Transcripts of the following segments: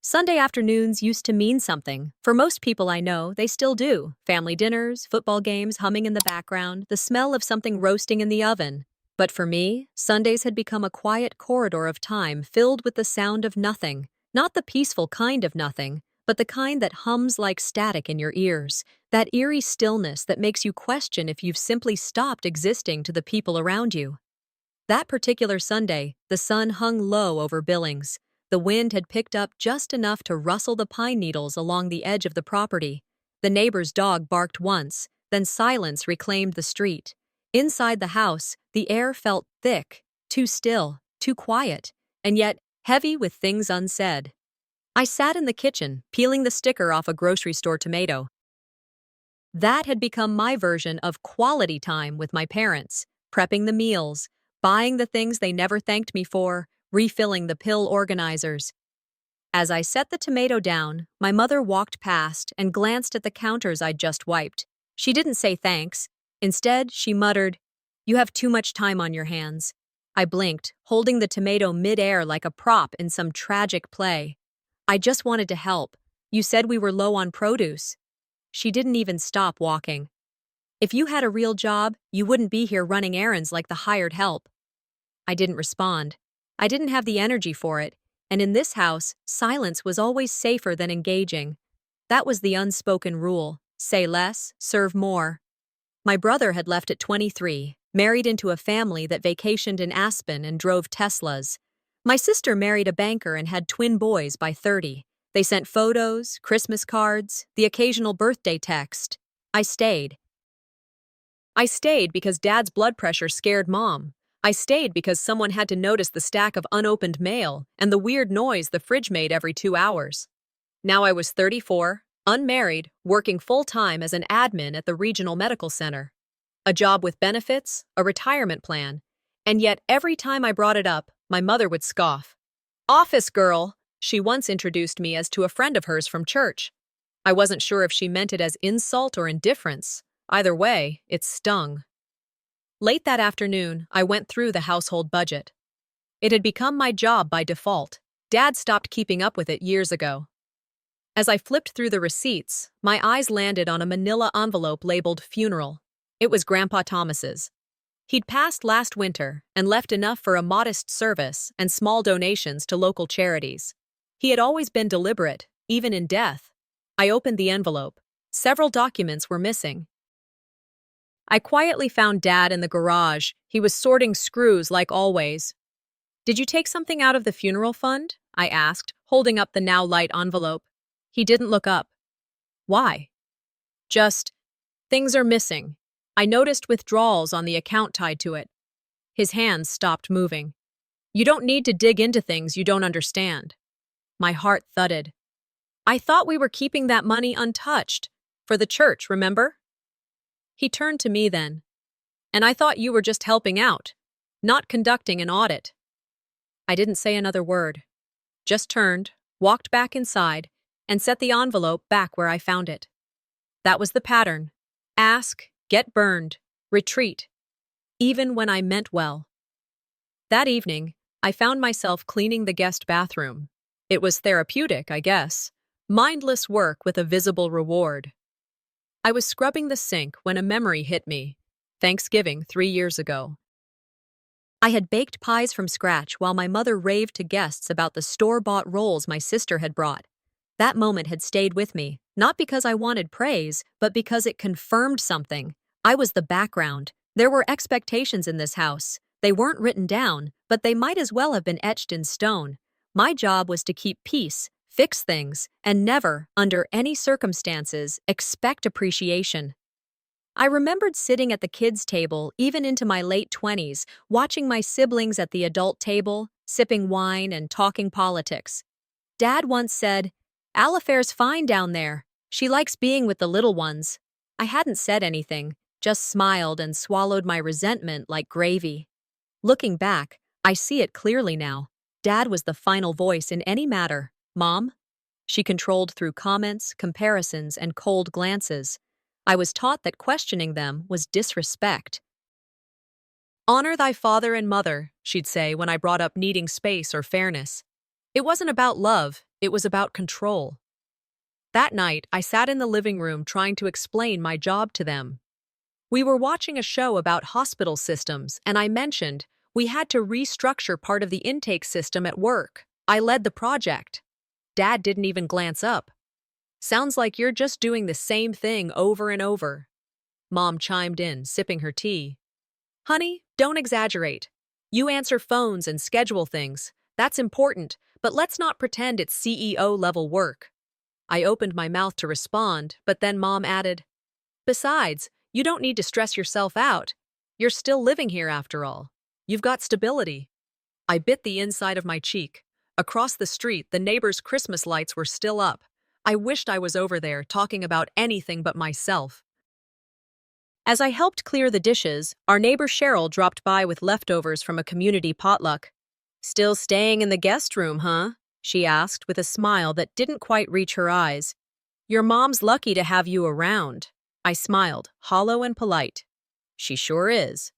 Sunday afternoons used to mean something. For most people I know, they still do. Family dinners, football games humming in the background, the smell of something roasting in the oven. But for me, Sundays had become a quiet corridor of time filled with the sound of nothing. Not the peaceful kind of nothing, but the kind that hums like static in your ears. That eerie stillness that makes you question if you've simply stopped existing to the people around you. That particular Sunday, the sun hung low over Billings. The wind had picked up just enough to rustle the pine needles along the edge of the property. The neighbor's dog barked once, then silence reclaimed the street. Inside the house, the air felt thick, too still, too quiet, and yet heavy with things unsaid. I sat in the kitchen, peeling the sticker off a grocery store tomato. That had become my version of quality time with my parents, prepping the meals, buying the things they never thanked me for, refilling the pill organizers. As I set the tomato down, my mother walked past and glanced at the counters I'd just wiped. She didn't say thanks. Instead, she muttered, "You have too much time on your hands." I blinked, holding the tomato mid-air like a prop in some tragic play. "I just wanted to help. You said we were low on produce." She didn't even stop walking. "If you had a real job, you wouldn't be here running errands like the hired help." I didn't respond. I didn't have the energy for it, and in this house, silence was always safer than engaging. That was the unspoken rule: say less, serve more. My brother had left at 23, married into a family that vacationed in Aspen and drove Teslas. My sister married a banker and had twin boys by 30. They sent photos, Christmas cards, the occasional birthday text. I stayed. I stayed because Dad's blood pressure scared Mom. I stayed because someone had to notice the stack of unopened mail and the weird noise the fridge made every 2 hours. Now I was 34, unmarried, working full-time as an admin at the regional medical center. A job with benefits, a retirement plan, and yet every time I brought it up, my mother would scoff. "Office girl," she once introduced me as to a friend of hers from church. I wasn't sure if she meant it as insult or indifference. Either way, it stung. Late that afternoon, I went through the household budget. It had become my job by default. Dad stopped keeping up with it years ago. As I flipped through the receipts, my eyes landed on a manila envelope labeled funeral. It was Grandpa Thomas's. He'd passed last winter and left enough for a modest service and small donations to local charities. He had always been deliberate, even in death. I opened the envelope. Several documents were missing. I quietly found Dad in the garage. He was sorting screws like always. "Did you take something out of the funeral fund?" I asked, holding up the now light envelope. He didn't look up. "Why?" "Just, things are missing. I noticed withdrawals on the account tied to it." His hands stopped moving. "You don't need to dig into things you don't understand." My heart thudded. "I thought we were keeping that money untouched. For the church, remember?" He turned to me then. "And I thought you were just helping out, not conducting an audit." I didn't say another word. Just turned, walked back inside, and set the envelope back where I found it. That was the pattern. Ask, get burned, retreat. Even when I meant well. That evening, I found myself cleaning the guest bathroom. It was therapeutic, I guess. Mindless work with a visible reward. I was scrubbing the sink when a memory hit me. Thanksgiving 3 years ago. I had baked pies from scratch while my mother raved to guests about the store-bought rolls my sister had brought. That moment had stayed with me, not because I wanted praise, but because it confirmed something. I was the background. There were expectations in this house. They weren't written down, but they might as well have been etched in stone. My job was to keep peace, fix things, and never, under any circumstances, expect appreciation. I remembered sitting at the kids' table, even into my late 20s, watching my siblings at the adult table, sipping wine and talking politics. Dad once said, "Alifair's fine down there. She likes being with the little ones." I hadn't said anything, just smiled and swallowed my resentment like gravy. Looking back, I see it clearly now. Dad was the final voice in any matter. Mom? She controlled through comments, comparisons, and cold glances. I was taught that questioning them was disrespect. "Honor thy father and mother," she'd say when I brought up needing space or fairness. It wasn't about love, It was about control. That night, I sat in the living room trying to explain my job to them. We were watching a show about hospital systems, and I mentioned we had to restructure part of the intake system at work. I led the project. Dad didn't even glance up. Sounds like you're just doing the same thing over and over. Mom chimed in, sipping her tea. Honey, don't exaggerate. You answer phones and schedule things. That's important, but let's not pretend it's CEO-level work. I opened my mouth to respond, but then Mom added, Besides, you don't need to stress yourself out. You're still living here after all. You've got stability. I bit the inside of my cheek. Across the street, the neighbors' Christmas lights were still up. I wished I was over there talking about anything but myself. As I helped clear the dishes, our neighbor Cheryl dropped by with leftovers from a community potluck. Still staying in the guest room, huh? She asked with a smile that didn't quite reach her eyes. Your mom's lucky to have you around. I smiled, hollow and polite. She sure is.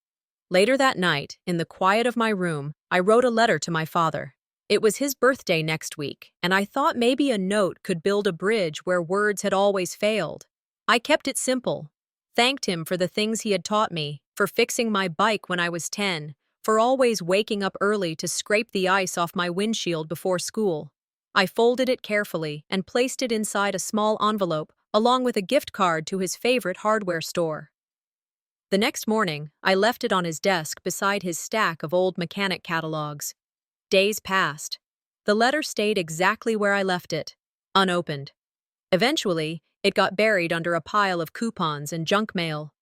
Later that night, in the quiet of my room, I wrote a letter to my father. It was his birthday next week, and I thought maybe a note could build a bridge where words had always failed. I kept it simple. Thanked him for the things he had taught me, for fixing my bike when I was 10, for always waking up early to scrape the ice off my windshield before school. I folded it carefully and placed it inside a small envelope, along with a gift card to his favorite hardware store. The next morning, I left it on his desk beside his stack of old mechanic catalogs. Days passed. The letter stayed exactly where I left it, unopened. Eventually, it got buried under a pile of coupons and junk mail.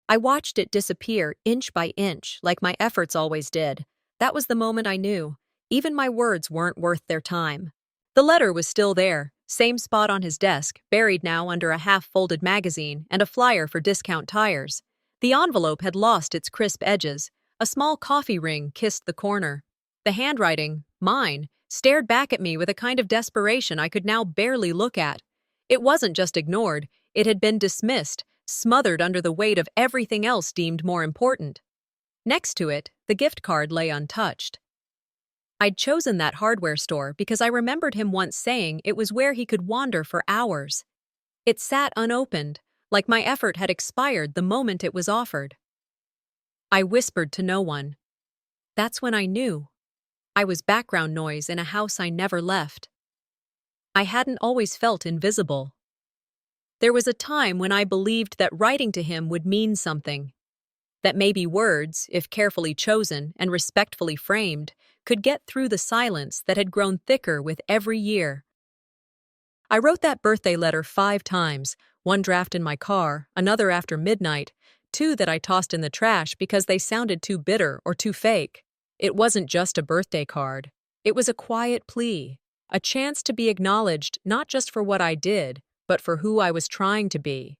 I watched it disappear inch by inch, like my efforts always did. That was the moment I knew. Even my words weren't worth their time. The letter was still there, same spot on his desk, buried now under a half-folded magazine and a flyer for discount tires. The envelope had lost its crisp edges. A small coffee ring kissed the corner. The handwriting, mine, stared back at me with a kind of desperation I could now barely look at. It wasn't just ignored, it had been dismissed, smothered under the weight of everything else deemed more important. Next to it, the gift card lay untouched. I'd chosen that hardware store because I remembered him once saying it was where he could wander for hours. It sat unopened, like my effort had expired the moment it was offered. I whispered to no one. That's when I knew. I was background noise in a house I never left. I hadn't always felt invisible. There was a time when I believed that writing to him would mean something. That maybe words, if carefully chosen and respectfully framed, could get through the silence that had grown thicker with every year. I wrote that birthday letter 5 times, one draft in my car, another after midnight, 2 that I tossed in the trash because they sounded too bitter or too fake. It wasn't just a birthday card. It was a quiet plea, a chance to be acknowledged not just for what I did, but for who I was trying to be.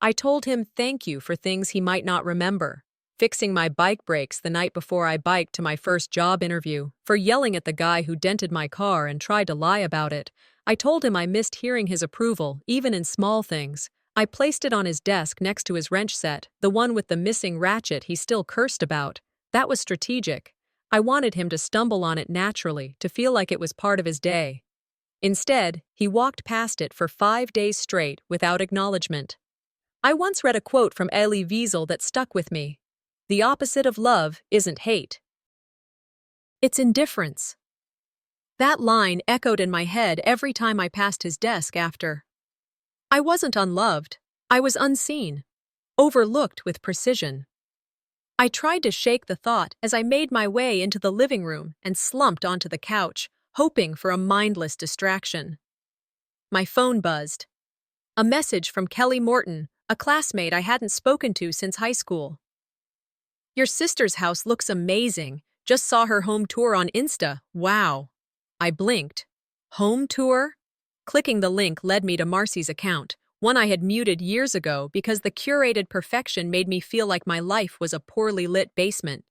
I told him thank you for things he might not remember, fixing my bike brakes the night before I biked to my first job interview, for yelling at the guy who dented my car and tried to lie about it. I told him I missed hearing his approval, even in small things. I placed it on his desk next to his wrench set, the one with the missing ratchet he still cursed about. That was strategic. I wanted him to stumble on it naturally, to feel like it was part of his day. Instead, he walked past it for 5 days straight without acknowledgement. I once read a quote from Elie Wiesel that stuck with me. The opposite of love isn't hate. It's indifference. That line echoed in my head every time I passed his desk after. I wasn't unloved. I was unseen, overlooked with precision. I tried to shake the thought as I made my way into the living room and slumped onto the couch, hoping for a mindless distraction. My phone buzzed. A message from Kelly Morton, a classmate I hadn't spoken to since high school. Your sister's house looks amazing. Just saw her home tour on Insta. Wow. I blinked. Home tour? Clicking the link led me to Marcy's account, one I had muted years ago because the curated perfection made me feel like my life was a poorly lit basement.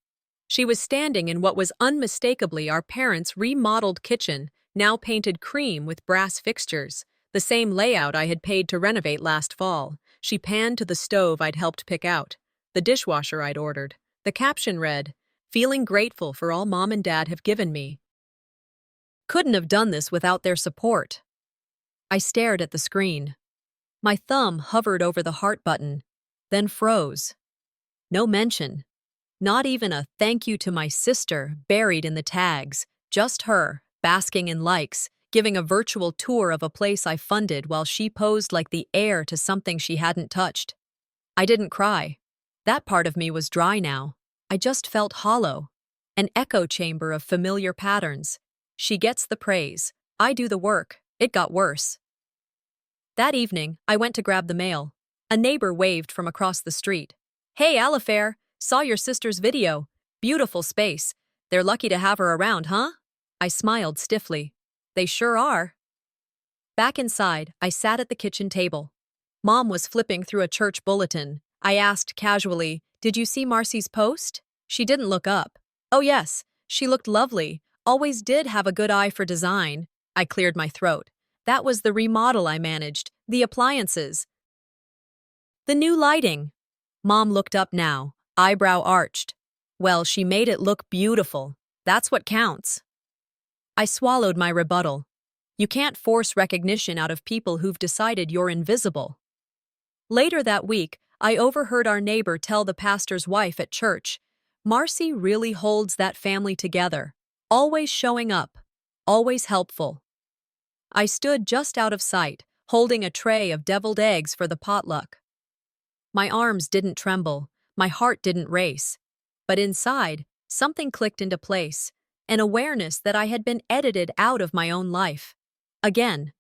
She was standing in what was unmistakably our parents' remodeled kitchen, now painted cream with brass fixtures, the same layout I had paid to renovate last fall. She panned to the stove I'd helped pick out, the dishwasher I'd ordered. The caption read, "Feeling grateful for all Mom and Dad have given me." Couldn't have done this without their support. I stared at the screen. My thumb hovered over the heart button, then froze. No mention. Not even a thank you to my sister buried in the tags. Just her, basking in likes, giving a virtual tour of a place I funded while she posed like the heir to something she hadn't touched. I didn't cry. That part of me was dry now. I just felt hollow. An echo chamber of familiar patterns. She gets the praise. I do the work. It got worse. That evening, I went to grab the mail. A neighbor waved from across the street. "Hey, Alifair, saw your sister's video. Beautiful space. They're lucky to have her around, huh?" I smiled stiffly. "They sure are." Back inside, I sat at the kitchen table. Mom was flipping through a church bulletin. I asked casually, "Did you see Marcy's post?" She didn't look up. "Oh yes, she looked lovely. Always did have a good eye for design." I cleared my throat. That was the remodel I managed, the appliances, the new lighting. Mom looked up now, eyebrow arched. "Well, she made it look beautiful. That's what counts." I swallowed my rebuttal. You can't force recognition out of people who've decided you're invisible. Later that week, I overheard our neighbor tell the pastor's wife at church, "Marcy really holds that family together. Always showing up. Always helpful." I stood just out of sight, holding a tray of deviled eggs for the potluck. My arms didn't tremble, my heart didn't race. But inside, something clicked into place, an awareness that I had been edited out of my own life. Again,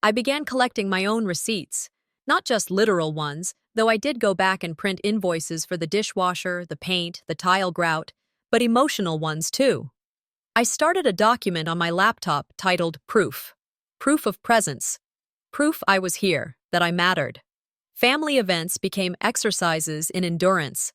I began collecting my own receipts, not just literal ones, though I did go back and print invoices for the dishwasher, the paint, the tile grout, but emotional ones too. I started a document on my laptop titled Proof. Proof of presence. Proof I was here, that I mattered. Family events became exercises in endurance.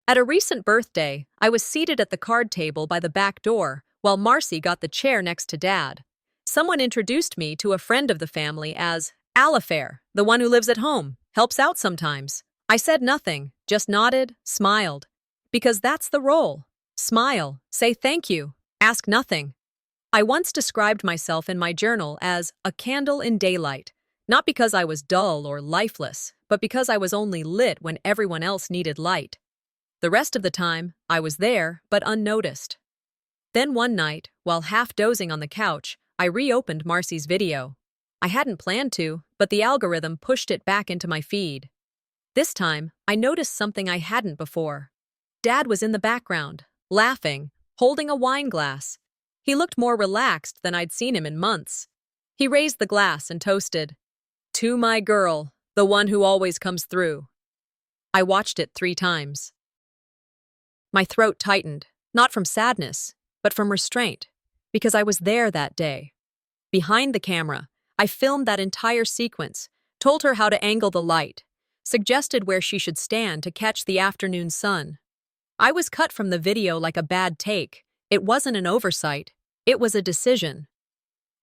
At a recent birthday, I was seated at the card table by the back door, while Marcy got the chair next to Dad. Someone introduced me to a friend of the family as Alifair, the one who lives at home, helps out sometimes. I said nothing, just nodded, smiled. Because that's the role. Smile, say thank you, ask nothing. I once described myself in my journal as a candle in daylight, not because I was dull or lifeless, but because I was only lit when everyone else needed light. The rest of the time, I was there, but unnoticed. Then one night, while half dozing on the couch, I reopened Marcy's video. I hadn't planned to, but the algorithm pushed it back into my feed. This time, I noticed something I hadn't before. Dad was in the background, laughing, holding a wine glass. He looked more relaxed than I'd seen him in months. He raised the glass and toasted, "To my girl, the one who always comes through." I watched it 3 times. My throat tightened, not from sadness, but from restraint, because I was there that day. Behind the camera, I filmed that entire sequence, told her how to angle the light, suggested where she should stand to catch the afternoon sun. I was cut from the video like a bad take. It wasn't an oversight. It was a decision.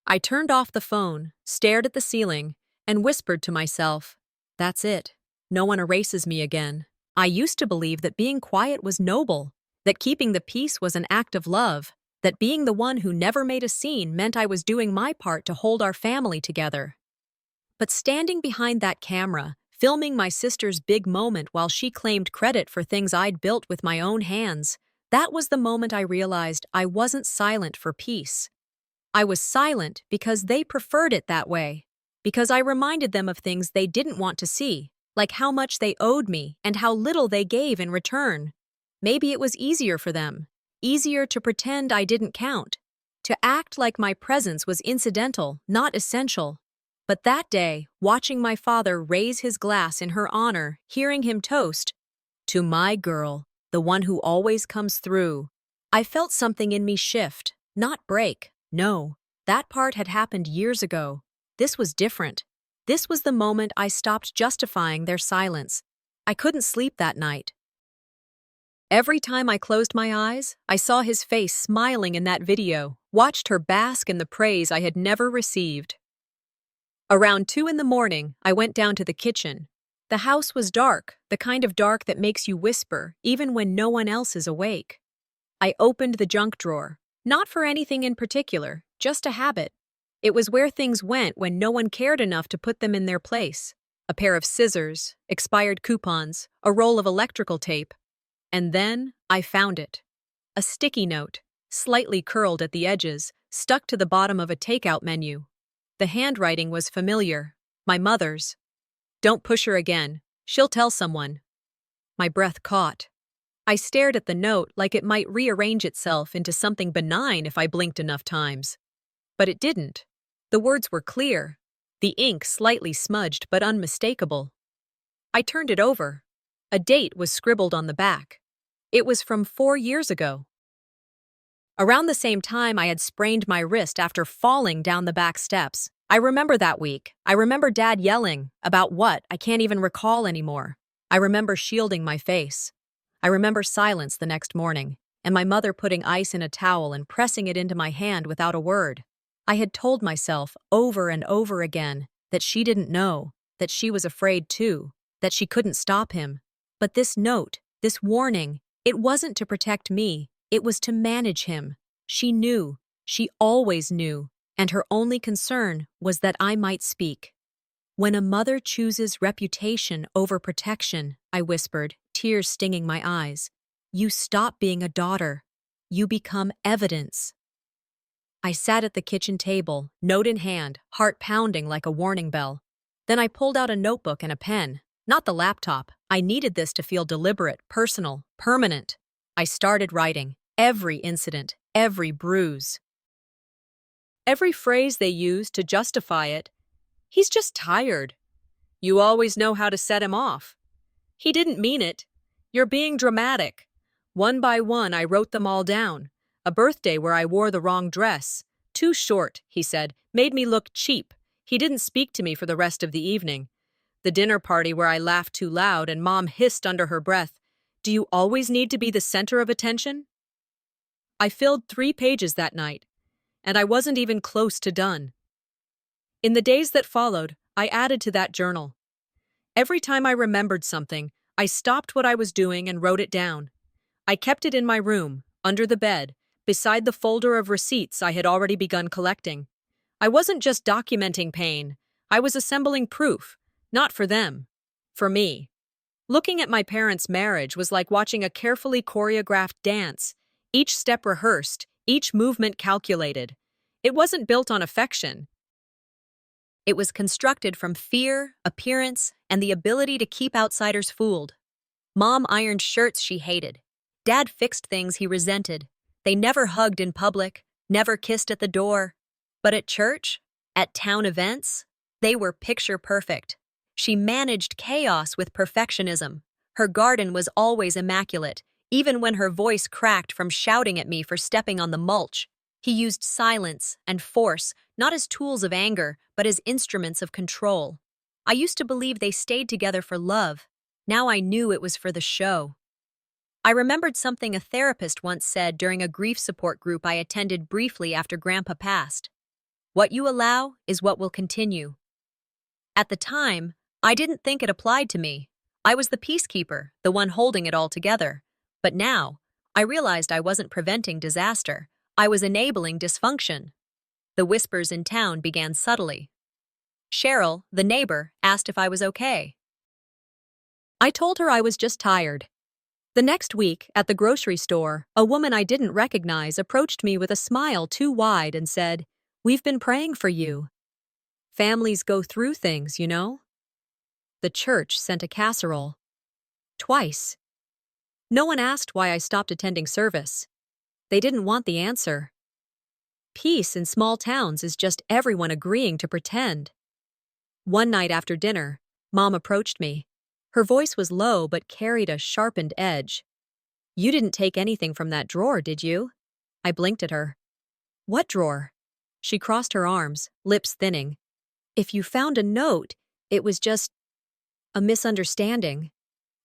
I turned off the phone, stared at the ceiling, and whispered to myself, "That's it. No one erases me again." I used to believe that being quiet was noble, that keeping the peace was an act of love, that being the one who never made a scene meant I was doing my part to hold our family together. But standing behind that camera, filming my sister's big moment while she claimed credit for things I'd built with my own hands, that was the moment I realized I wasn't silent for peace. I was silent because they preferred it that way, because I reminded them of things they didn't want to see, like how much they owed me and how little they gave in return. Maybe it was easier for them, easier to pretend I didn't count, to act like my presence was incidental, not essential. But that day, watching my father raise his glass in her honor, hearing him toast, "To my girl, the one who always comes through," I felt something in me shift, not break. No, that part had happened years ago. This was different. This was the moment I stopped justifying their silence. I couldn't sleep that night. Every time I closed my eyes, I saw his face smiling in that video, watched her bask in the praise I had never received. Around 2 in the morning, I went down to the kitchen. The house was dark, the kind of dark that makes you whisper, even when no one else is awake. I opened the junk drawer. Not for anything in particular, just a habit. It was where things went when no one cared enough to put them in their place. A pair of scissors, expired coupons, a roll of electrical tape. And then I found it. A sticky note, slightly curled at the edges, stuck to the bottom of a takeout menu. The handwriting was familiar. My mother's. "Don't push her again. She'll tell someone." My breath caught. I stared at the note like it might rearrange itself into something benign if I blinked enough times. But it didn't. The words were clear, the ink slightly smudged but unmistakable. I turned it over. A date was scribbled on the back. It was from 4 years ago. Around the same time I had sprained my wrist after falling down the back steps. I remember that week. I remember Dad yelling. About what? I can't even recall anymore. I remember shielding my face. I remember silence the next morning, and my mother putting ice in a towel and pressing it into my hand without a word. I had told myself over and over again that she didn't know, that she was afraid too, that she couldn't stop him. But this note, this warning, it wasn't to protect me, it was to manage him. She knew, she always knew, and her only concern was that I might speak. "When a mother chooses reputation over protection," I whispered, tears stinging my eyes, "you stop being a daughter. You become evidence." I sat at the kitchen table, note in hand, heart pounding like a warning bell. Then I pulled out a notebook and a pen. Not the laptop. I needed this to feel deliberate, personal, permanent. I started writing. Every incident, every bruise. Every phrase they used to justify it. "He's just tired. You always know how to set him off. He didn't mean it. You're being dramatic." One by one, I wrote them all down. A birthday where I wore the wrong dress. "Too short," he said, "made me look cheap." He didn't speak to me for the rest of the evening. The dinner party where I laughed too loud and Mom hissed under her breath, "Do you always need to be the center of attention?" I filled 3 pages that night, and I wasn't even close to done. In the days that followed, I added to that journal. Every time I remembered something, I stopped what I was doing and wrote it down. I kept it in my room, under the bed, beside the folder of receipts I had already begun collecting. I wasn't just documenting pain, I was assembling proof, not for them, for me. Looking at my parents' marriage was like watching a carefully choreographed dance, each step rehearsed, each movement calculated. It wasn't built on affection. It was constructed from fear, appearance, and the ability to keep outsiders fooled. Mom ironed shirts she hated. Dad fixed things he resented. They never hugged in public, never kissed at the door. But at church, at town events, they were picture perfect. She managed chaos with perfectionism. Her garden was always immaculate, even when her voice cracked from shouting at me for stepping on the mulch. He used silence and force, not as tools of anger, but as instruments of control. I used to believe they stayed together for love. Now I knew it was for the show. I remembered something a therapist once said during a grief support group I attended briefly after Grandpa passed. "What you allow is what will continue." At the time, I didn't think it applied to me. I was the peacekeeper, the one holding it all together. But now, I realized I wasn't preventing disaster. I was enabling dysfunction. The whispers in town began subtly. Cheryl, the neighbor, asked if I was okay. I told her I was just tired. The next week, at the grocery store, a woman I didn't recognize approached me with a smile too wide and said, "We've been praying for you. Families go through things, you know." The church sent a casserole. Twice. No one asked why I stopped attending service. They didn't want the answer. Peace in small towns is just everyone agreeing to pretend. One night after dinner, Mom approached me. Her voice was low but carried a sharpened edge. "You didn't take anything from that drawer, did you?" I blinked at her. "What drawer?" She crossed her arms, lips thinning. "If you found a note, it was just a misunderstanding."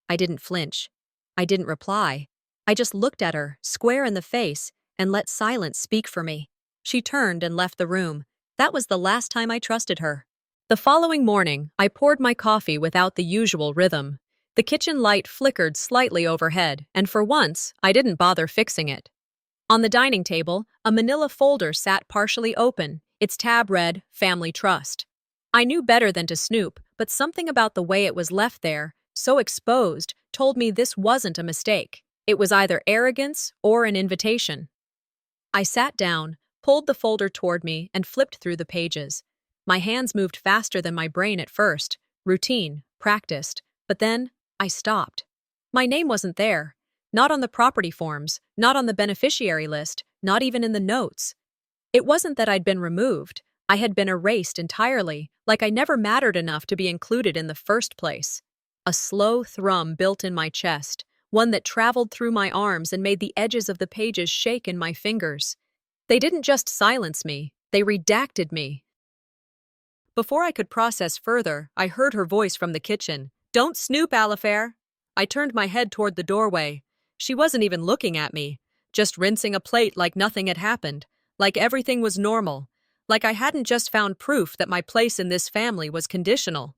I didn't flinch. I didn't reply. I just looked at her, square in the face, and let silence speak for me. She turned and left the room. That was the last time I trusted her. The following morning, I poured my coffee without the usual rhythm. The kitchen light flickered slightly overhead, and for once, I didn't bother fixing it. On the dining table, a manila folder sat partially open. Its tab read, Family Trust. I knew better than to snoop, but something about the way it was left there, so exposed, told me this wasn't a mistake. It was either arrogance or an invitation. I sat down, pulled the folder toward me, and flipped through the pages. My hands moved faster than my brain at first. Routine, practiced. But then, I stopped. My name wasn't there. Not on the property forms, not on the beneficiary list, not even in the notes. It wasn't that I'd been removed. I had been erased entirely, like I never mattered enough to be included in the first place. A slow thrum built in my chest, one that traveled through my arms and made the edges of the pages shake in my fingers. They didn't just silence me, they redacted me. Before I could process further, I heard her voice from the kitchen. "Don't snoop, Alifair." I turned my head toward the doorway. She wasn't even looking at me, just rinsing a plate like nothing had happened, like everything was normal, like I hadn't just found proof that my place in this family was conditional.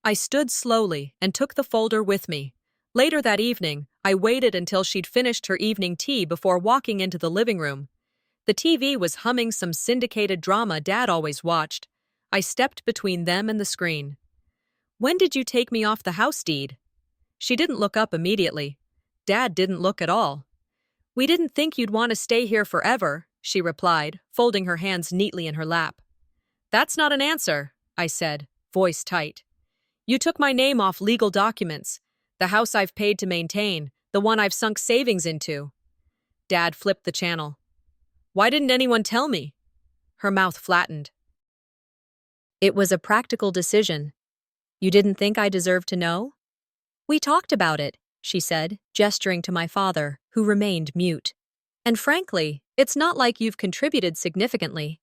I stood slowly and took the folder with me. Later that evening, I waited until she'd finished her evening tea before walking into the living room. The TV was humming some syndicated drama Dad always watched. I stepped between them and the screen. "When did you take me off the house deed?" She didn't look up immediately. Dad didn't look at all. "We didn't think you'd want to stay here forever," she replied, folding her hands neatly in her lap. "That's not an answer," I said, voice tight. "You took my name off legal documents, the house I've paid to maintain, the one I've sunk savings into." Dad flipped the channel. "Why didn't anyone tell me?" Her mouth flattened. "It was a practical decision. You didn't think I deserved to know?" "We talked about it," she said, gesturing to my father, who remained mute. "And frankly, it's not like you've contributed significantly."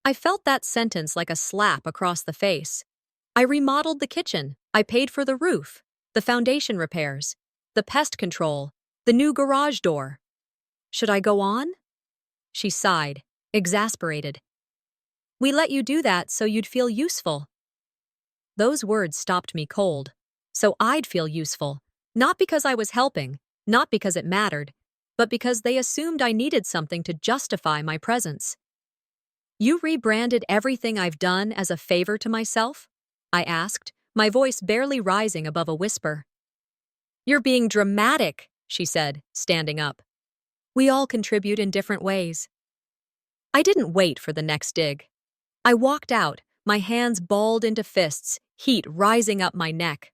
I felt that sentence like a slap across the face. I remodeled the kitchen. I paid for the roof, the foundation repairs, the pest control, the new garage door. Should I go on? She sighed, exasperated. "We let you do that so you'd feel useful." Those words stopped me cold. So I'd feel useful, not because I was helping, not because it mattered, but because they assumed I needed something to justify my presence. "You rebranded everything I've done as a favor to myself?" I asked, my voice barely rising above a whisper. "You're being dramatic," she said, standing up. "We all contribute in different ways." I didn't wait for the next dig. I walked out, my hands balled into fists, heat rising up my neck.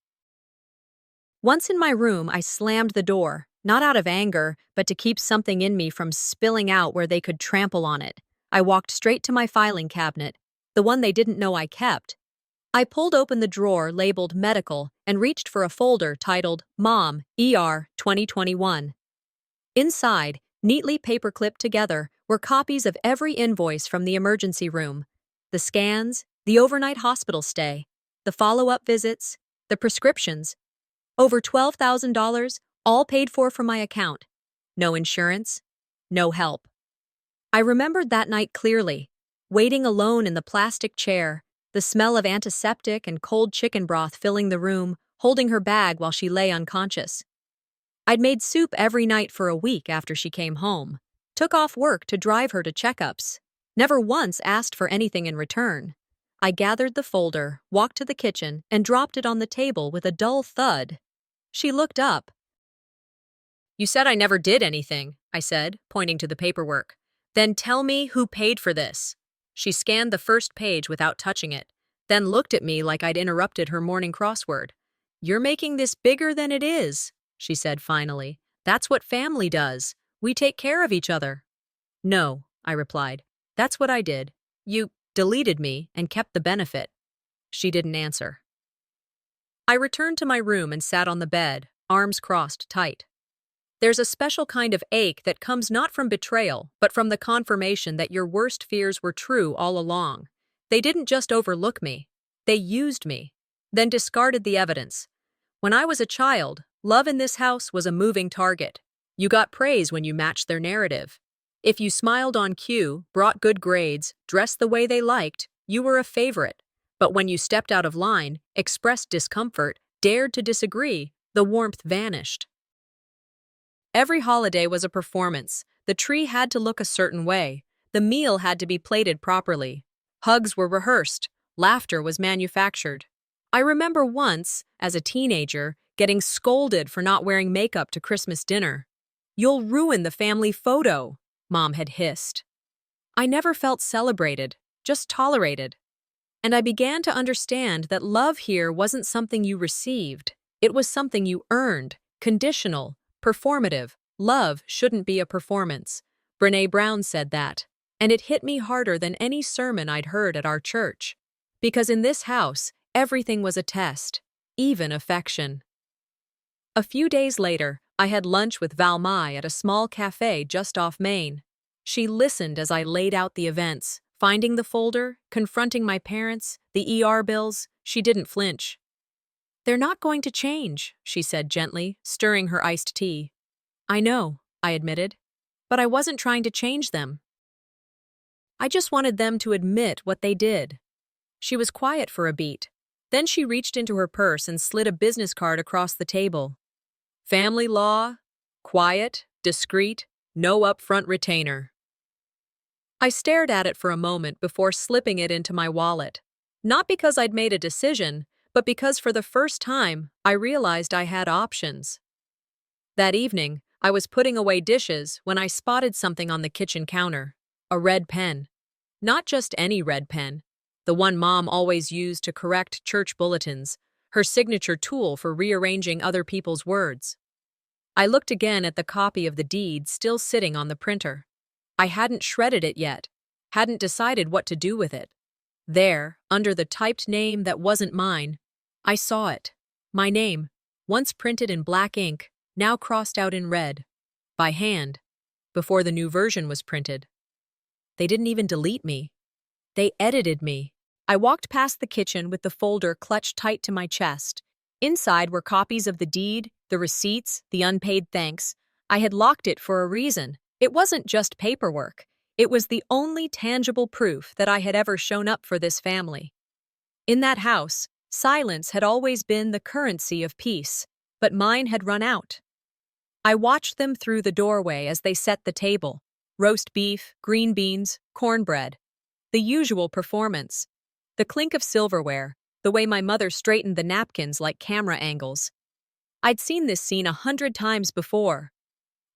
Once in my room, I slammed the door, not out of anger, but to keep something in me from spilling out where they could trample on it. I walked straight to my filing cabinet, the one they didn't know I kept. I pulled open the drawer labeled Medical and reached for a folder titled Mom, ER 2021. Inside, neatly paper-clipped together, were copies of every invoice from the emergency room. The scans, the overnight hospital stay, the follow-up visits, the prescriptions. Over $12,000, all paid for from my account. No insurance, no help. I remembered that night clearly, waiting alone in the plastic chair, the smell of antiseptic and cold chicken broth filling the room, holding her bag while she lay unconscious. I'd made soup every night for a week after she came home, took off work to drive her to checkups, never once asked for anything in return. I gathered the folder, walked to the kitchen, and dropped it on the table with a dull thud. She looked up. "You said I never did anything," I said, pointing to the paperwork. "Then tell me who paid for this." She scanned the first page without touching it, then looked at me like I'd interrupted her morning crossword. "You're making this bigger than it is," she said finally. "That's what family does. We take care of each other." "No," I replied. "That's what I did. You deleted me and kept the benefit." She didn't answer. I returned to my room and sat on the bed, arms crossed tight. There's a special kind of ache that comes not from betrayal, but from the confirmation that your worst fears were true all along. They didn't just overlook me. They used me, then discarded the evidence. When I was a child, love in this house was a moving target. You got praise when you matched their narrative. If you smiled on cue, brought good grades, dressed the way they liked, you were a favorite. But when you stepped out of line, expressed discomfort, dared to disagree, the warmth vanished. Every holiday was a performance. The tree had to look a certain way. The meal had to be plated properly. Hugs were rehearsed. Laughter was manufactured. I remember once, as a teenager, getting scolded for not wearing makeup to Christmas dinner. "You'll ruin the family photo," Mom had hissed. I never felt celebrated, just tolerated. And I began to understand that love here wasn't something you received. It was something you earned, conditional, performative. Love shouldn't be a performance. Brené Brown said that. And it hit me harder than any sermon I'd heard at our church. Because in this house, everything was a test, even affection. A few days later, I had lunch with Valmai at a small cafe just off Main. She listened as I laid out the events, finding the folder, confronting my parents, the ER bills. She didn't flinch. "They're not going to change," she said gently, stirring her iced tea. "I know," I admitted, "but I wasn't trying to change them. I just wanted them to admit what they did." She was quiet for a beat. Then she reached into her purse and slid a business card across the table. "Family law, quiet, discreet, no upfront retainer." I stared at it for a moment before slipping it into my wallet. Not because I'd made a decision, but because for the first time, I realized I had options. That evening, I was putting away dishes when I spotted something on the kitchen counter. A red pen. Not just any red pen. The one Mom always used to correct church bulletins, her signature tool for rearranging other people's words. I looked again at the copy of the deed still sitting on the printer. I hadn't shredded it yet, hadn't decided what to do with it. There, under the typed name that wasn't mine, I saw it. My name, once printed in black ink, now crossed out in red. By hand, before the new version was printed. They didn't even delete me. They edited me. I walked past the kitchen with the folder clutched tight to my chest. Inside were copies of the deed, the receipts, the unpaid thanks. I had locked it for a reason. It wasn't just paperwork. It was the only tangible proof that I had ever shown up for this family. In that house, silence had always been the currency of peace, but mine had run out. I watched them through the doorway as they set the table. Roast beef, green beans, cornbread. The usual performance. The clink of silverware, the way my mother straightened the napkins like camera angles. I'd seen this scene 100 times before.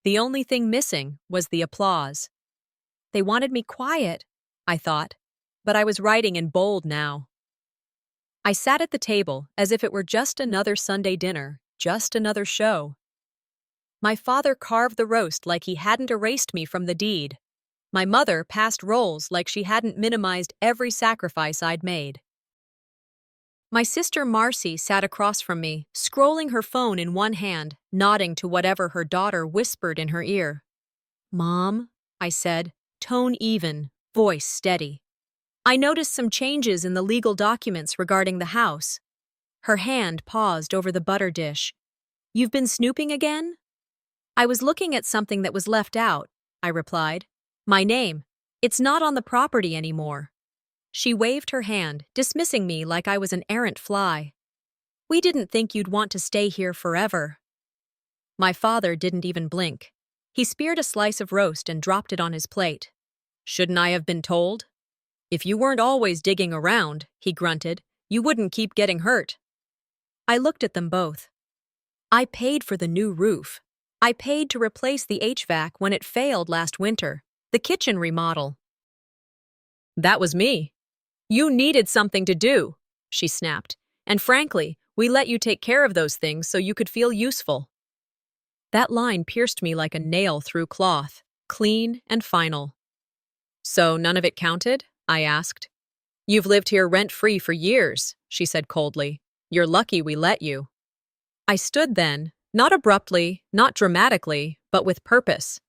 The only thing missing was the applause. They wanted me quiet, I thought, but I was writing in bold now. I sat at the table as if it were just another Sunday dinner, just another show. My father carved the roast like he hadn't erased me from the deed. My mother passed roles like she hadn't minimized every sacrifice I'd made. My sister Marcy sat across from me, scrolling her phone in one hand, nodding to whatever her daughter whispered in her ear. "Mom," I said, tone even, voice steady. "I noticed some changes in the legal documents regarding the house." Her hand paused over the butter dish. "You've been snooping again?" "I was looking at something that was left out," I replied. "My name. It's not on the property anymore." She waved her hand, dismissing me like I was an errant fly. "We didn't think you'd want to stay here forever." My father didn't even blink. He speared a slice of roast and dropped it on his plate. "Shouldn't I have been told?" "If you weren't always digging around," he grunted, "you wouldn't keep getting hurt." I looked at them both. I paid for the new roof. I paid to replace the HVAC when it failed last winter. The kitchen remodel. "That was me. You needed something to do," she snapped. "And frankly, we let you take care of those things so you could feel useful." That line pierced me like a nail through cloth, clean and final. "So none of it counted?" I asked. "You've lived here rent-free for years," she said coldly. "You're lucky we let you." I stood then, not abruptly, not dramatically, but with purpose.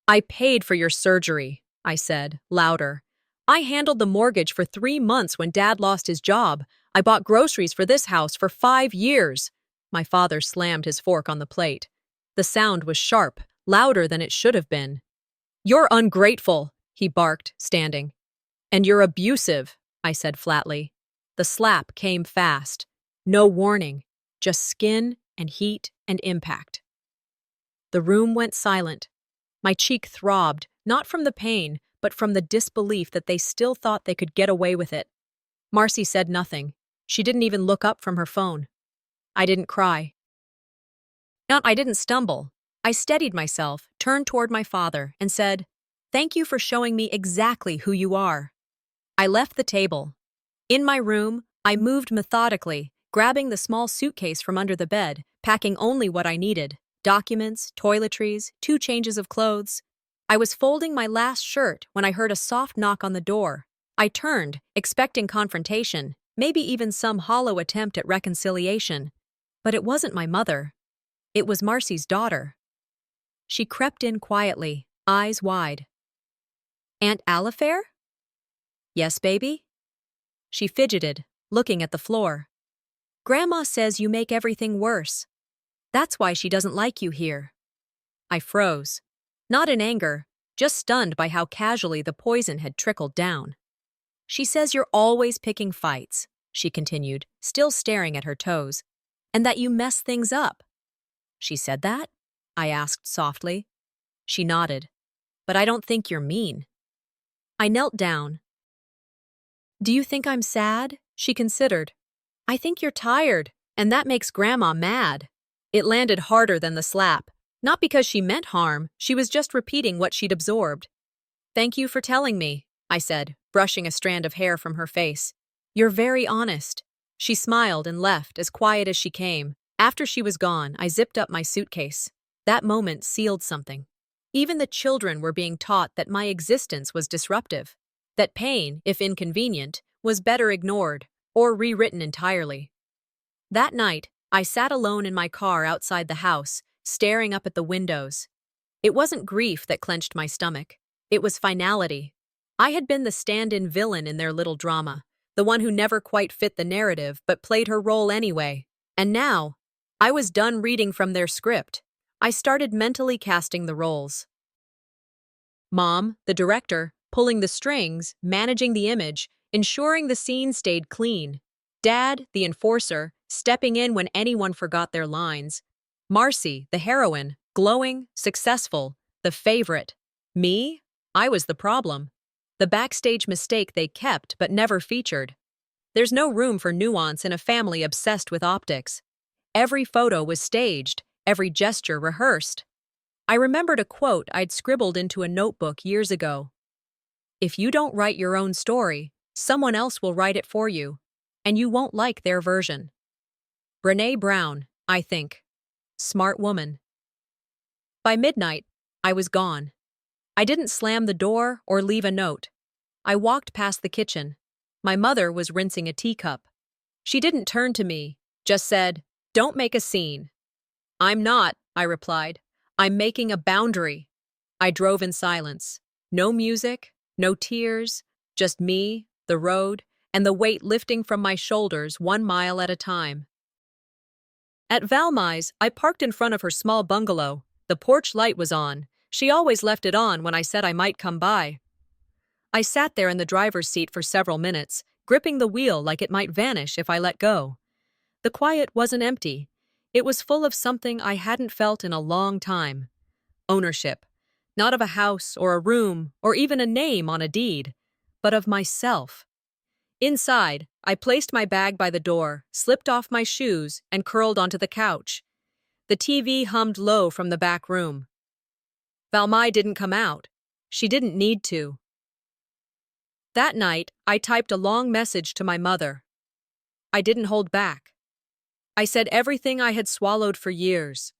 "I paid for your surgery," I said, louder. "I handled the mortgage for 3 months when Dad lost his job. I bought groceries for this house for 5 years. My father slammed his fork on the plate. The sound was sharp, louder than it should have been. "You're ungrateful," he barked, standing. "And you're abusive," I said flatly. The slap came fast. No warning, just skin and heat and impact. The room went silent. My cheek throbbed, not from the pain, but from the disbelief that they still thought they could get away with it. Marcy said nothing. She didn't even look up from her phone. I didn't cry. I didn't stumble. I steadied myself, turned toward my father, and said, "Thank you for showing me exactly who you are." I left the table. In my room, I moved methodically, grabbing the small suitcase from under the bed, packing only what I needed: documents, toiletries, 2 changes of clothes. I was folding my last shirt when I heard a soft knock on the door. I turned, expecting confrontation, maybe even some hollow attempt at reconciliation. But it wasn't my mother. It was Marcy's daughter. She crept in quietly, eyes wide. "Aunt Alifair?" "Yes, baby?" She fidgeted, looking at the floor. "Grandma says you make everything worse. That's why she doesn't like you here." I froze. Not in anger, just stunned by how casually the poison had trickled down. "She says you're always picking fights," she continued, still staring at her toes, "and that you mess things up." "She said that?" I asked softly. She nodded. "But I don't think you're mean." I knelt down. "Do you think I'm sad?" She considered. "I think you're tired, and that makes Grandma mad." It landed harder than the slap. Not because she meant harm, she was just repeating what she'd absorbed. "Thank you for telling me," I said, brushing a strand of hair from her face. "You're very honest." She smiled and left, as quiet as she came. After she was gone, I zipped up my suitcase. That moment sealed something. Even the children were being taught that my existence was disruptive, that pain, if inconvenient, was better ignored or rewritten entirely. That night, I sat alone in my car outside the house, staring up at the windows. It wasn't grief that clenched my stomach. It was finality. I had been the stand-in villain in their little drama, the one who never quite fit the narrative but played her role anyway. And now, I was done reading from their script. I started mentally casting the roles. Mom, the director, pulling the strings, managing the image, ensuring the scene stayed clean. Dad, the enforcer, stepping in when anyone forgot their lines. Marcy, the heroine, glowing, successful, the favorite. Me? I was the problem. The backstage mistake they kept but never featured. There's no room for nuance in a family obsessed with optics. Every photo was staged, every gesture rehearsed. I remembered a quote I'd scribbled into a notebook years ago. "If you don't write your own story, someone else will write it for you, and you won't like their version." Brené Brown, I think. Smart woman. By midnight, I was gone. I didn't slam the door or leave a note. I walked past the kitchen. My mother was rinsing a teacup. She didn't turn to me, just said, "Don't make a scene." "I'm not," I replied. "I'm making a boundary." I drove in silence. No music, no tears, just me, the road, and the weight lifting from my shoulders 1 mile at a time. At Valmai's, I parked in front of her small bungalow. The porch light was on. She always left it on when I said I might come by. I sat there in the driver's seat for several minutes, gripping the wheel like it might vanish if I let go. The quiet wasn't empty. It was full of something I hadn't felt in a long time. Ownership. Not of a house or a room or even a name on a deed, but of myself. Inside, I placed my bag by the door, slipped off my shoes, and curled onto the couch. The TV hummed low from the back room. Valmai didn't come out. She didn't need to. That night, I typed a long message to my mother. I didn't hold back. I said everything I had swallowed for years.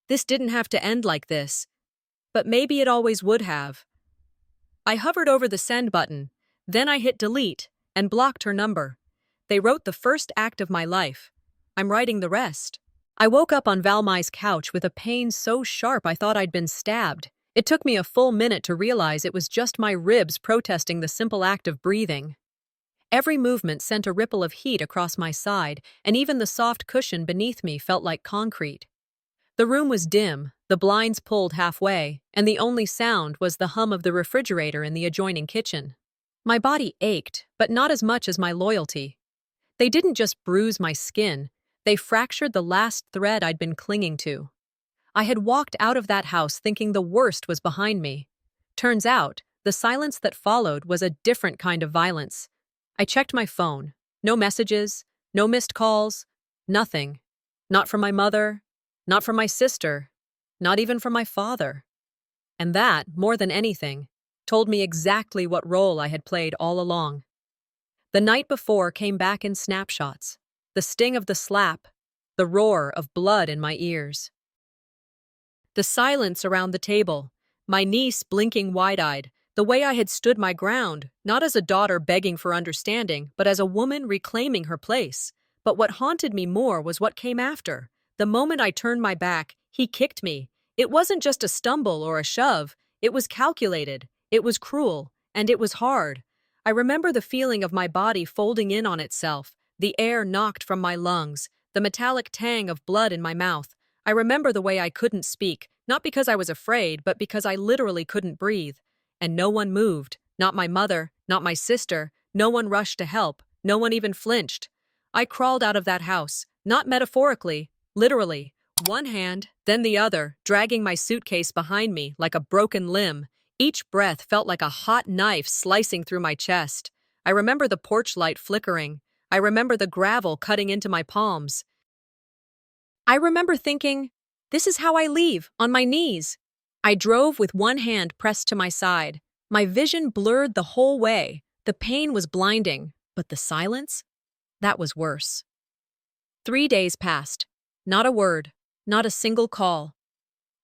This didn't have to end like this, but maybe it always would have. I hovered over the send button, then I hit delete and blocked her number. They wrote the first act of my life. I'm writing the rest. I woke up on Valmai's couch with a pain so sharp I thought I'd been stabbed. It took me a full minute to realize it was just my ribs protesting the simple act of breathing. Every movement sent a ripple of heat across my side, and even the soft cushion beneath me felt like concrete. The room was dim, the blinds pulled halfway, and the only sound was the hum of the refrigerator in the adjoining kitchen. My body ached, but not as much as my loyalty. They didn't just bruise my skin, they fractured the last thread I'd been clinging to. I had walked out of that house thinking the worst was behind me. Turns out, the silence that followed was a different kind of violence. I checked my phone. No messages, no missed calls, nothing. Not from my mother, not from my sister, not even from my father. And that, more than anything, told me exactly what role I had played all along. The night before came back in snapshots. The sting of the slap, the roar of blood in my ears. The silence around the table, my niece blinking wide-eyed, the way I had stood my ground, not as a daughter begging for understanding, but as a woman reclaiming her place. But what haunted me more was what came after. The moment I turned my back, he kicked me. It wasn't just a stumble or a shove. It was calculated, it was cruel, and it was hard. I remember the feeling of my body folding in on itself, the air knocked from my lungs, the metallic tang of blood in my mouth. I remember the way I couldn't speak, not because I was afraid, but because I literally couldn't breathe. And no one moved, not my mother, not my sister, no one rushed to help, no one even flinched. I crawled out of that house, not metaphorically, literally, one hand, then the other, dragging my suitcase behind me like a broken limb. Each breath felt like a hot knife slicing through my chest. I remember the porch light flickering. I remember the gravel cutting into my palms. I remember thinking, this is how I leave, on my knees. I drove with one hand pressed to my side. My vision blurred the whole way. The pain was blinding, but the silence? That was worse. 3 days passed. Not a word, not a single call.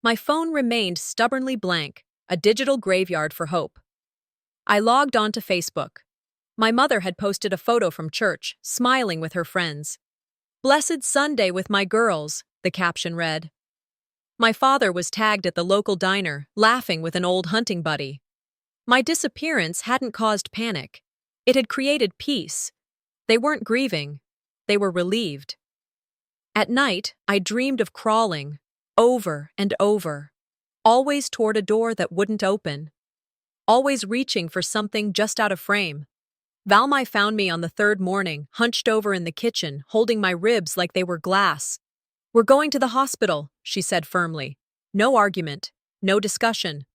My phone remained stubbornly blank, a digital graveyard for hope. I logged onto Facebook. My mother had posted a photo from church, smiling with her friends. "Blessed Sunday with my girls," the caption read. My father was tagged at the local diner, laughing with an old hunting buddy. My disappearance hadn't caused panic. It had created peace. They weren't grieving. They were relieved. At night, I dreamed of crawling, over and over, always toward a door that wouldn't open, always reaching for something just out of frame. Valmai found me on the third morning, hunched over in the kitchen, holding my ribs like they were glass. "We're going to the hospital," she said firmly. No argument, no discussion.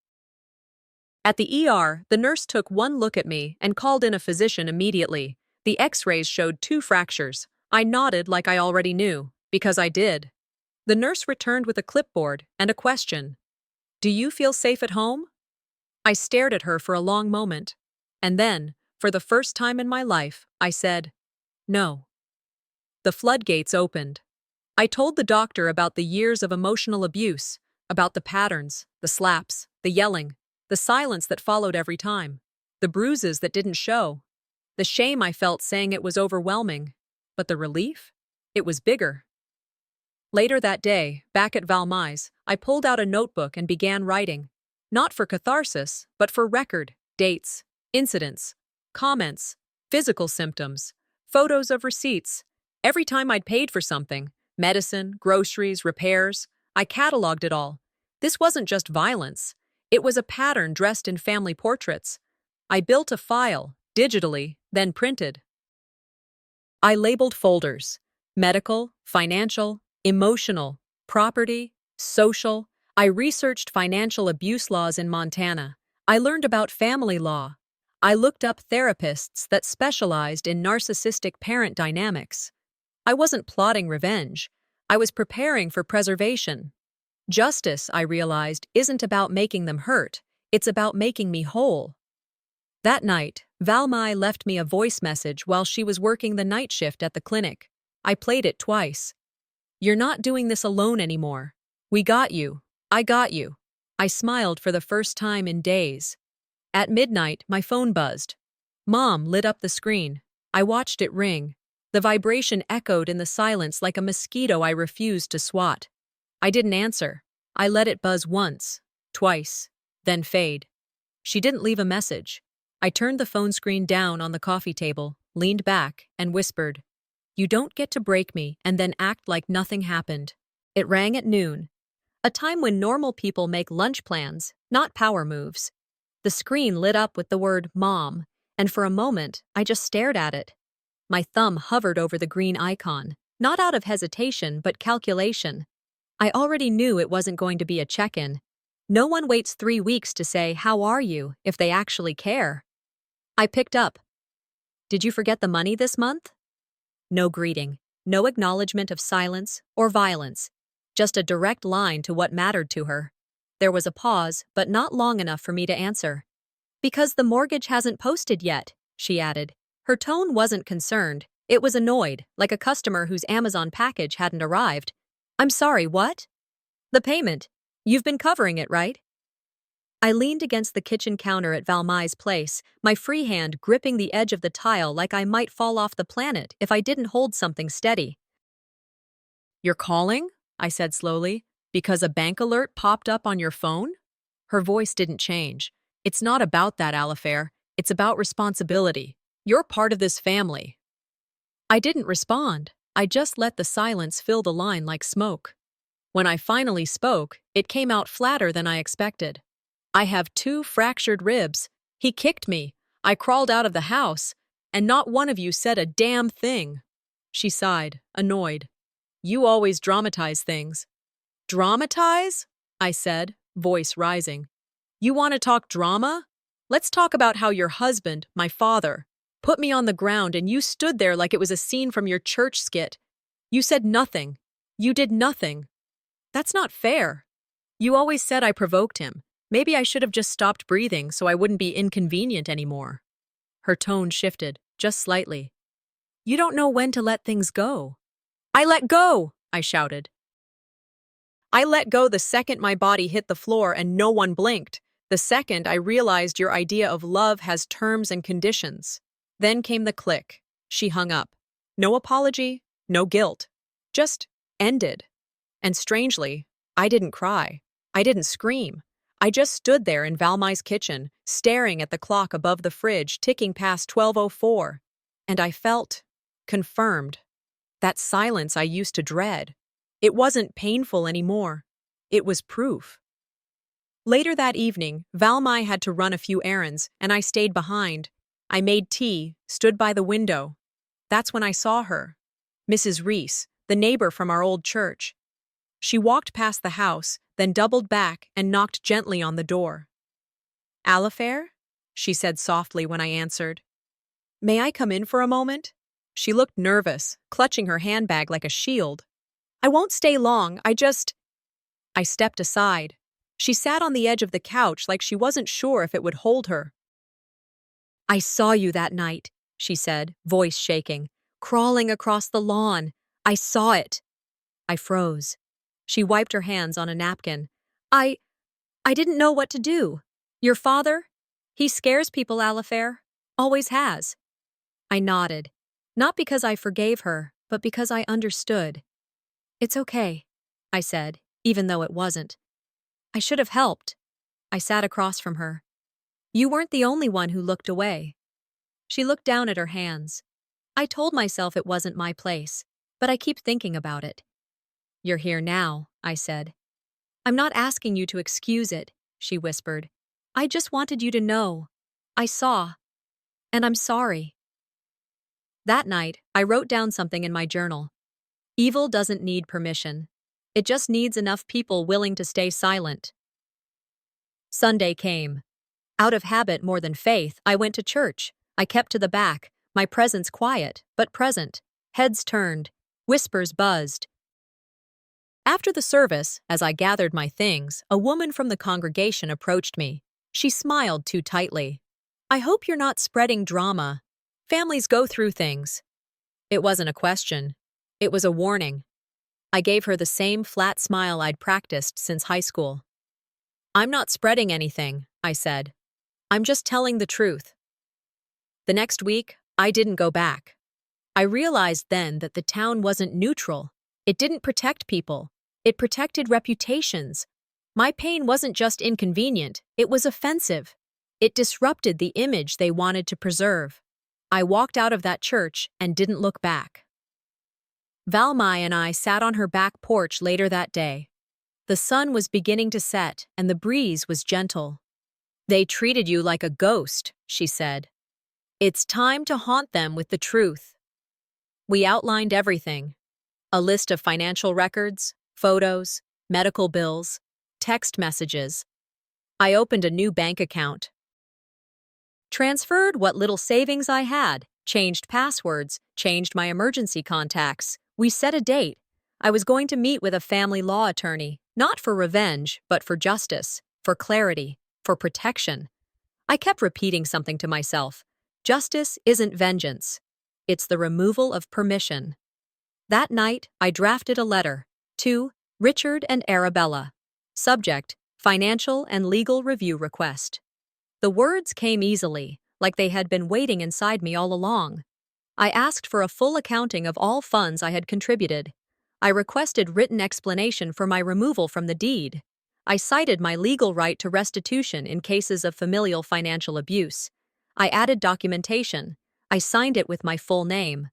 At the ER, the nurse took one look at me and called in a physician immediately. The X-rays showed 2 fractures. I nodded like I already knew, because I did. The nurse returned with a clipboard and a question. "Do you feel safe at home?" I stared at her for a long moment. And then, for the first time in my life, I said, "No." The floodgates opened. I told the doctor about the years of emotional abuse, about the patterns, the slaps, the yelling, the silence that followed every time, the bruises that didn't show, the shame I felt saying it was overwhelming, but the relief? It was bigger. Later that day, back at Valmai's, I pulled out a notebook and began writing. Not for catharsis, but for record, dates, incidents, comments, physical symptoms, photos of receipts. Every time I'd paid for something, medicine, groceries, repairs, I cataloged it all. This wasn't just violence. It was a pattern dressed in family portraits. I built a file, digitally, then printed. I labeled folders: medical, financial, emotional, property, social. I researched financial abuse laws in Montana. I learned about family law. I looked up therapists that specialized in narcissistic parent dynamics. I wasn't plotting revenge. I was preparing for preservation. Justice, I realized, isn't about making them hurt. It's about making me whole. That night, Valmai left me a voice message while she was working the night shift at the clinic. I played it twice. "You're not doing this alone anymore. We got you. I got you." I smiled for the first time in days. At midnight, my phone buzzed. Mom lit up the screen. I watched it ring. The vibration echoed in the silence like a mosquito I refused to swat. I didn't answer. I let it buzz once, twice, then fade. She didn't leave a message. I turned the phone screen down on the coffee table, leaned back, and whispered, "You don't get to break me and then act like nothing happened." It rang at noon, a time when normal people make lunch plans, not power moves. The screen lit up with the word "Mom," and for a moment, I just stared at it. My thumb hovered over the green icon, not out of hesitation but calculation. I already knew it wasn't going to be a check-in. No one waits 3 weeks to say, "How are you?" if they actually care. I picked up. "Did you forget the money this month?" No greeting, no acknowledgement of silence or violence, just a direct line to what mattered to her. There was a pause, but not long enough for me to answer. "Because the mortgage hasn't posted yet," she added. Her tone wasn't concerned. It was annoyed, like a customer whose Amazon package hadn't arrived. "I'm sorry, what?" "The payment. You've been covering it, right?" I leaned against the kitchen counter at Valmai's place, my free hand gripping the edge of the tile like I might fall off the planet if I didn't hold something steady. "You're calling?" I said slowly. "Because a bank alert popped up on your phone?" Her voice didn't change. "It's not about that, Alifair. It's about responsibility. You're part of this family." I didn't respond. I just let the silence fill the line like smoke. When I finally spoke, it came out flatter than I expected. "I have 2 fractured ribs. He kicked me. I crawled out of the house, and not one of you said a damn thing." She sighed, annoyed. "You always dramatize things." "Dramatize?" I said, voice rising. "You want to talk drama? Let's talk about how your husband, my father, put me on the ground and you stood there like it was a scene from your church skit. You said nothing. You did nothing. That's not fair. You always said I provoked him. Maybe I should have just stopped breathing so I wouldn't be inconvenient anymore." Her tone shifted, just slightly. "You don't know when to let things go." "I let go!" I shouted. "I let go the second my body hit the floor and no one blinked. The second I realized your idea of love has terms and conditions." Then came the click. She hung up. No apology, no guilt. Just ended. And strangely, I didn't cry. I didn't scream. I just stood there in Valmai's kitchen, staring at the clock above the fridge ticking past 12:04. And I felt confirmed. That silence I used to dread. It wasn't painful anymore. It was proof. Later that evening, Valmai had to run a few errands, and I stayed behind. I made tea, stood by the window. That's when I saw her. Mrs. Reese, the neighbor from our old church. She walked past the house, then doubled back and knocked gently on the door. "Alifair?" she said softly when I answered. "May I come in for a moment?" She looked nervous, clutching her handbag like a shield. "I won't stay long, I stepped aside. She sat on the edge of the couch like she wasn't sure if it would hold her. "I saw you that night," she said, voice shaking, "crawling across the lawn. I saw it." I froze. She wiped her hands on a napkin. I didn't know what to do. "Your father? He scares people, Alifair. Always has." I nodded. Not because I forgave her, but because I understood. "It's okay," I said, even though it wasn't. "I should have helped." I sat across from her. "You weren't the only one who looked away." She looked down at her hands. I told myself it wasn't my place, but I keep thinking about it. "You're here now," I said. "I'm not asking you to excuse it," she whispered. "I just wanted you to know. I saw. And I'm sorry." That night, I wrote down something in my journal. Evil doesn't need permission. It just needs enough people willing to stay silent. Sunday came. Out of habit more than faith, I went to church. I kept to the back, my presence quiet, but present. Heads turned. Whispers buzzed. After the service, as I gathered my things, a woman from the congregation approached me. She smiled too tightly. "I hope you're not spreading drama. Families go through things." It wasn't a question. It was a warning. I gave her the same flat smile I'd practiced since high school. "I'm not spreading anything," I said. "I'm just telling the truth." The next week, I didn't go back. I realized then that the town wasn't neutral. It didn't protect people. It protected reputations. My pain wasn't just inconvenient, it was offensive. It disrupted the image they wanted to preserve. I walked out of that church and didn't look back. Valmai and I sat on her back porch later that day. The sun was beginning to set and the breeze was gentle. "They treated you like a ghost," she said. "It's time to haunt them with the truth." We outlined everything. A list of financial records, photos, medical bills, text messages. I opened a new bank account, transferred what little savings I had, changed passwords, changed my emergency contacts. We set a date. I was going to meet with a family law attorney, not for revenge, but for justice, for clarity, for protection. I kept repeating something to myself. Justice isn't vengeance. It's the removal of permission. That night, I drafted a letter to Richard and Arabella. Subject, financial and legal review request. The words came easily, like they had been waiting inside me all along. I asked for a full accounting of all funds I had contributed. I requested written explanation for my removal from the deed. I cited my legal right to restitution in cases of familial financial abuse. I added documentation. I signed it with my full name.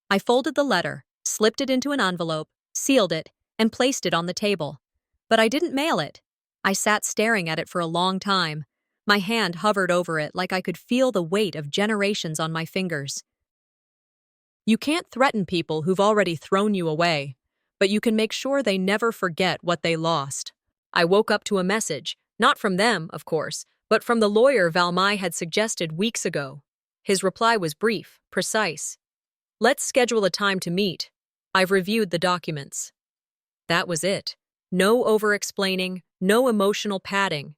I folded the letter, slipped it into an envelope, sealed it, and placed it on the table. But I didn't mail it. I sat staring at it for a long time. My hand hovered over it like I could feel the weight of generations on my fingers. You can't threaten people who've already thrown you away, but you can make sure they never forget what they lost. I woke up to a message, not from them, of course, but from the lawyer Valmai had suggested weeks ago. His reply was brief, precise. Let's schedule a time to meet. I've reviewed the documents. That was it. No over-explaining, no emotional padding.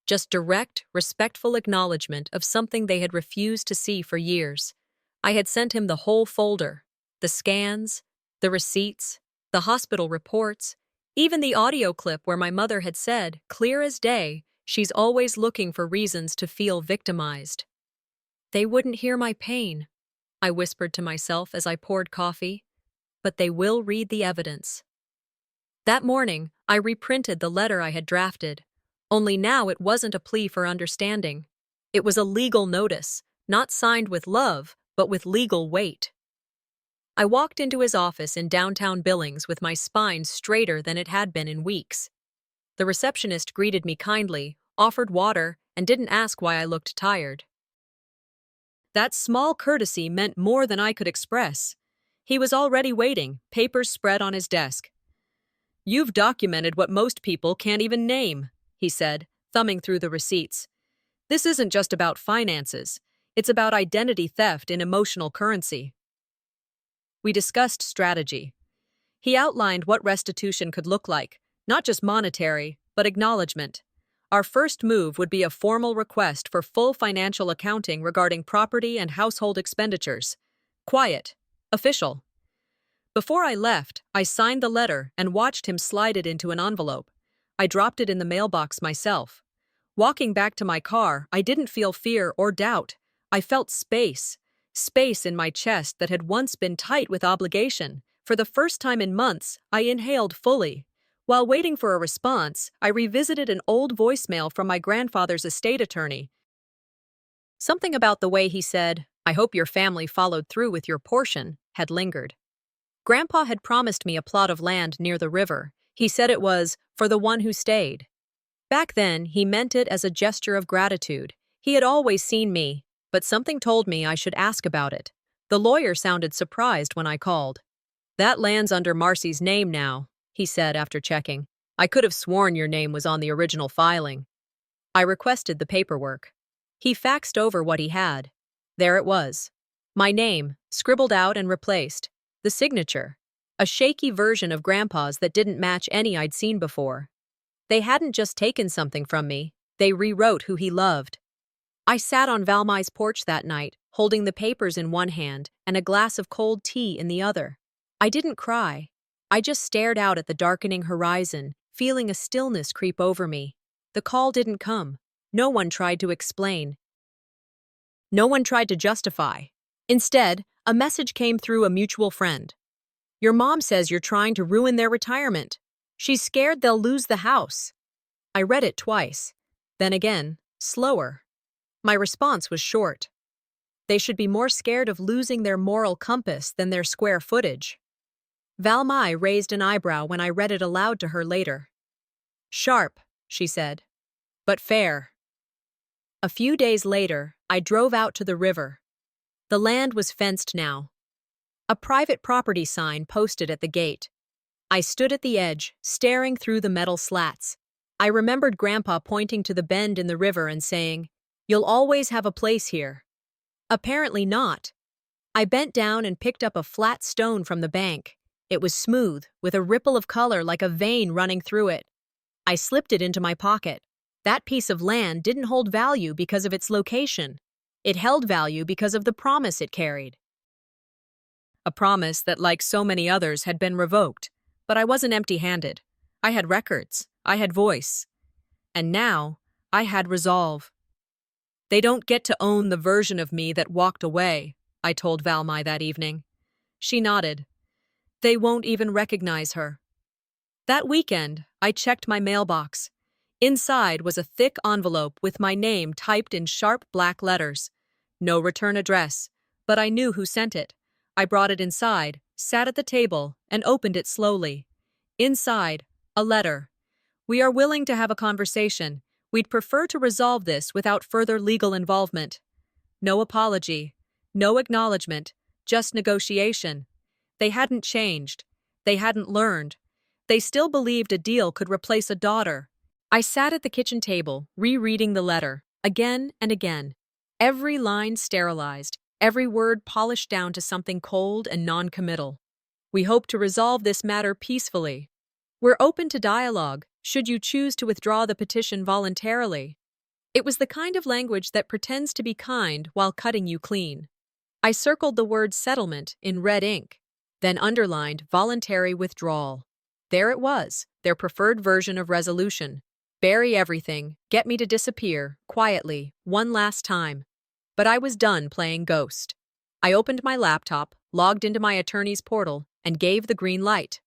Just direct, respectful acknowledgement of something they had refused to see for years. I had sent him the whole folder, the scans, the receipts, the hospital reports, even the audio clip where my mother had said, clear as day, she's always looking for reasons to feel victimized. They wouldn't hear my pain, I whispered to myself as I poured coffee, but they will read the evidence. That morning, I reprinted the letter I had drafted, only now it wasn't a plea for understanding. It was a legal notice, not signed with love, but with legal weight. I walked into his office in downtown Billings with my spine straighter than it had been in weeks. The receptionist greeted me kindly, offered water, and didn't ask why I looked tired. That small courtesy meant more than I could express. He was already waiting, papers spread on his desk. You've documented what most people can't even name, he said, thumbing through the receipts. This isn't just about finances. It's about identity theft in emotional currency. We discussed strategy. He outlined what restitution could look like, not just monetary, but acknowledgement. Our first move would be a formal request for full financial accounting regarding property and household expenditures. Quiet. Official. Before I left, I signed the letter and watched him slide it into an envelope. I dropped it in the mailbox myself. Walking back to my car, I didn't feel fear or doubt. I felt space. Space in my chest that had once been tight with obligation. For the first time in months, I inhaled fully. While waiting for a response, I revisited an old voicemail from my grandfather's estate attorney. Something about the way he said, "I hope your family followed through with your portion," had lingered. Grandpa had promised me a plot of land near the river. He said it was for the one who stayed. Back then, he meant it as a gesture of gratitude. He had always seen me, but something told me I should ask about it. The lawyer sounded surprised when I called. That land's under Marcy's name now, he said after checking. I could have sworn your name was on the original filing. I requested the paperwork. He faxed over what he had. There it was. My name, scribbled out and replaced. The signature. A shaky version of Grandpa's that didn't match any I'd seen before. They hadn't just taken something from me, they rewrote who he loved. I sat on Valmai's porch that night, holding the papers in one hand and a glass of cold tea in the other. I didn't cry. I just stared out at the darkening horizon, feeling a stillness creep over me. The call didn't come. No one tried to explain. No one tried to justify. Instead, a message came through a mutual friend. Your mom says you're trying to ruin their retirement. She's scared they'll lose the house. I read it twice. Then again, slower. My response was short. They should be more scared of losing their moral compass than their square footage. Valmai raised an eyebrow when I read it aloud to her later. Sharp, she said, but fair. A few days later, I drove out to the river. The land was fenced now. A private property sign posted at the gate. I stood at the edge, staring through the metal slats. I remembered Grandpa pointing to the bend in the river and saying, "You'll always have a place here." Apparently not. I bent down and picked up a flat stone from the bank. It was smooth, with a ripple of color like a vein running through it. I slipped it into my pocket. That piece of land didn't hold value because of its location. It held value because of the promise it carried. A promise that, like so many others, had been revoked. But I wasn't empty-handed. I had records. I had voice. And now, I had resolve. "They don't get to own the version of me that walked away," I told Valmai that evening. She nodded. "They won't even recognize her." That weekend, I checked my mailbox. Inside was a thick envelope with my name typed in sharp black letters. No return address, but I knew who sent it. I brought it inside, sat at the table, and opened it slowly. Inside, a letter. "We are willing to have a conversation. We'd prefer to resolve this without further legal involvement." No apology, no acknowledgement, just negotiation. They hadn't changed. They hadn't learned. They still believed a deal could replace a daughter. I sat at the kitchen table, rereading the letter, again and again. Every line sterilized, every word polished down to something cold and non-committal. "We hope to resolve this matter peacefully. We're open to dialogue, should you choose to withdraw the petition voluntarily." It was the kind of language that pretends to be kind while cutting you clean. I circled the word settlement in red ink, then underlined voluntary withdrawal. There it was, their preferred version of resolution. Bury everything, get me to disappear, quietly, one last time. But I was done playing ghost. I opened my laptop, logged into my attorney's portal, and gave the green light.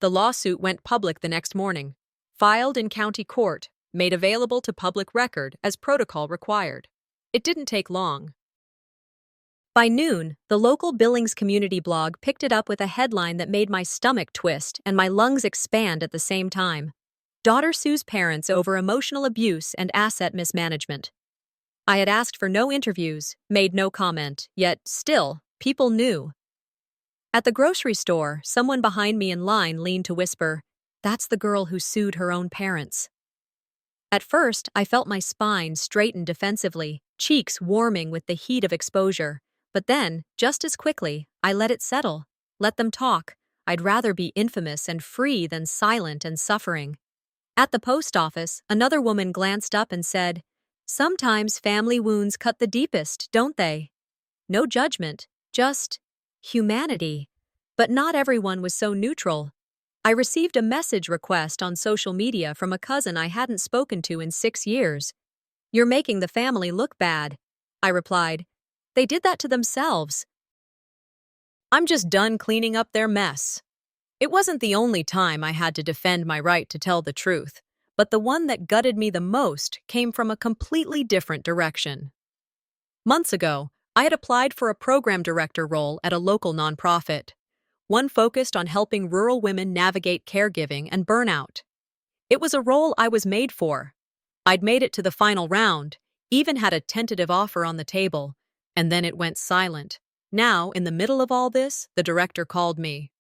The lawsuit went public the next morning. Filed in county court, made available to public record as protocol required. It didn't take long. By noon, the local Billings community blog picked it up with a headline that made my stomach twist and my lungs expand at the same time. "Daughter sues parents over emotional abuse and asset mismanagement." I had asked for no interviews, made no comment, yet still, people knew. At the grocery store, someone behind me in line leaned to whisper, "That's the girl who sued her own parents." At first, I felt my spine straighten defensively, cheeks warming with the heat of exposure. But then, just as quickly, I let it settle. Let them talk. I'd rather be infamous and free than silent and suffering. At the post office, another woman glanced up and said, "Sometimes family wounds cut the deepest, don't they?" No judgment, just humanity. But not everyone was so neutral. I received a message request on social media from a cousin I hadn't spoken to in 6 years. "You're making the family look bad." I replied, "They did that to themselves. I'm just done cleaning up their mess." It wasn't the only time I had to defend my right to tell the truth, but the one that gutted me the most came from a completely different direction. Months ago, I had applied for a program director role at a local nonprofit, one focused on helping rural women navigate caregiving and burnout. It was a role I was made for. I'd made it to the final round, even had a tentative offer on the table, and then it went silent. Now, in the middle of all this, the director called me.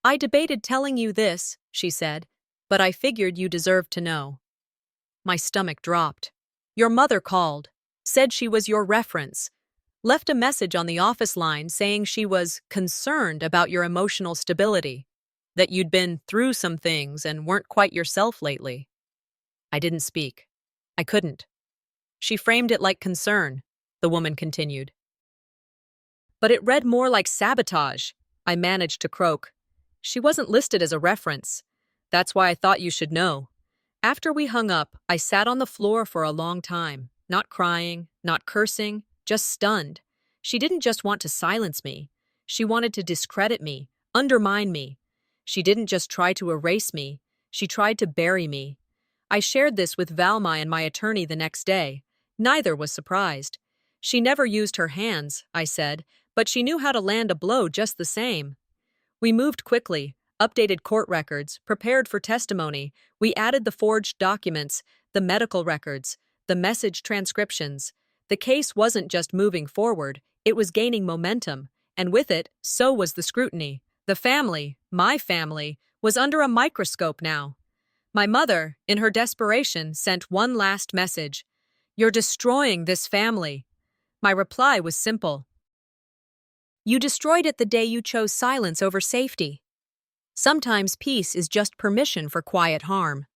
"I debated telling you this," she said, "but I figured you deserved to know." My stomach dropped. "Your mother called, said she was your reference, left a message on the office line saying she was concerned about your emotional stability, that you'd been through some things and weren't quite yourself lately." I didn't speak. I couldn't. "She framed it like concern," the woman continued. "But it read more like sabotage," I managed to croak. "She wasn't listed as a reference. That's why I thought you should know." After we hung up, I sat on the floor for a long time, not crying, not cursing, just stunned. She didn't just want to silence me. She wanted to discredit me, undermine me. She didn't just try to erase me. She tried to bury me. I shared this with Valmai and my attorney the next day. Neither was surprised. "She never used her hands," I said, "but she knew how to land a blow just the same." We moved quickly, updated court records, prepared for testimony. We added the forged documents, the medical records, the message transcriptions. The case wasn't just moving forward, it was gaining momentum, and with it, so was the scrutiny. The family, my family, was under a microscope now. My mother, in her desperation, sent one last message. "You're destroying this family." My reply was simple. "You destroyed it the day you chose silence over safety." Sometimes peace is just permission for quiet harm.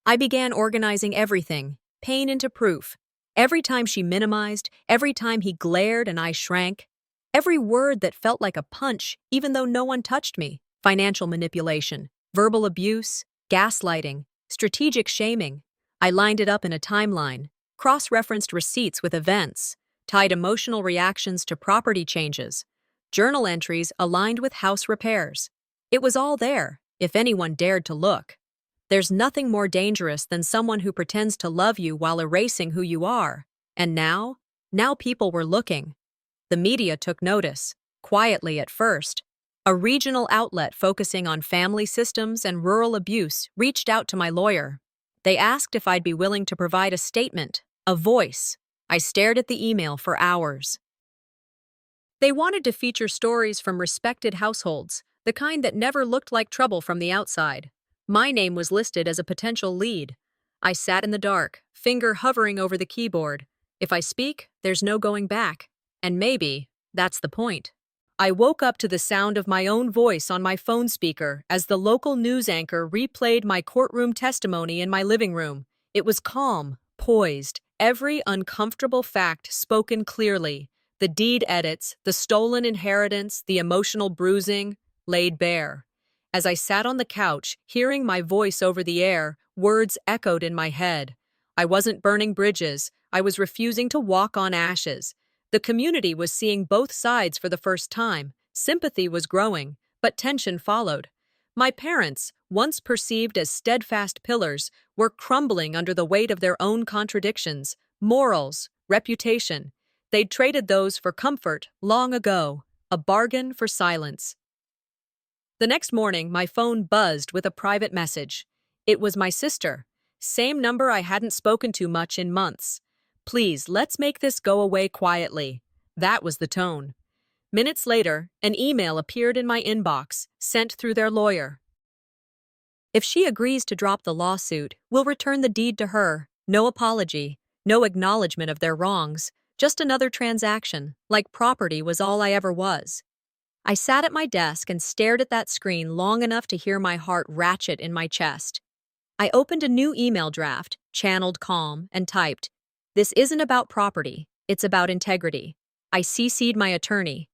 I began organizing everything, pain into proof. Every time she minimized, every time he glared and I shrank, every word that felt like a punch, even though no one touched me. Financial manipulation, verbal abuse, gaslighting, strategic shaming. I lined it up in a timeline, cross-referenced receipts with events, tied emotional reactions to property changes, journal entries aligned with house repairs. It was all there, if anyone dared to look. There's nothing more dangerous than someone who pretends to love you while erasing who you are. And now people were looking. The media took notice, quietly at first. A regional outlet focusing on family systems and rural abuse reached out to my lawyer. They asked if I'd be willing to provide a statement, a voice. I stared at the email for hours. They wanted to feature stories from respected households, the kind that never looked like trouble from the outside. My name was listed as a potential lead. I sat in the dark, finger hovering over the keyboard. If I speak, there's no going back. And maybe that's the point. I woke up to the sound of my own voice on my phone speaker as the local news anchor replayed my courtroom testimony in my living room. It was calm, poised, every uncomfortable fact spoken clearly. The deed edits, the stolen inheritance, the emotional bruising, laid bare. As I sat on the couch, hearing my voice over the air, words echoed in my head. I wasn't burning bridges, I was refusing to walk on ashes. The community was seeing both sides for the first time. Sympathy was growing, but tension followed. My parents, once perceived as steadfast pillars, were crumbling under the weight of their own contradictions, morals, reputation. They'd traded those for comfort long ago, a bargain for silence. The next morning, my phone buzzed with a private message. It was my sister, same number I hadn't spoken to much in months. "Please, let's make this go away quietly." That was the tone. Minutes later, an email appeared in my inbox, sent through their lawyer. "If she agrees to drop the lawsuit, we'll return the deed to her. No apology, no acknowledgement of their wrongs, just another transaction, like property was all I ever was." I sat at my desk and stared at that screen long enough to hear my heart ratchet in my chest. I opened a new email draft, channeled calm, and typed, "This isn't about property, it's about integrity." I CC'd my attorney.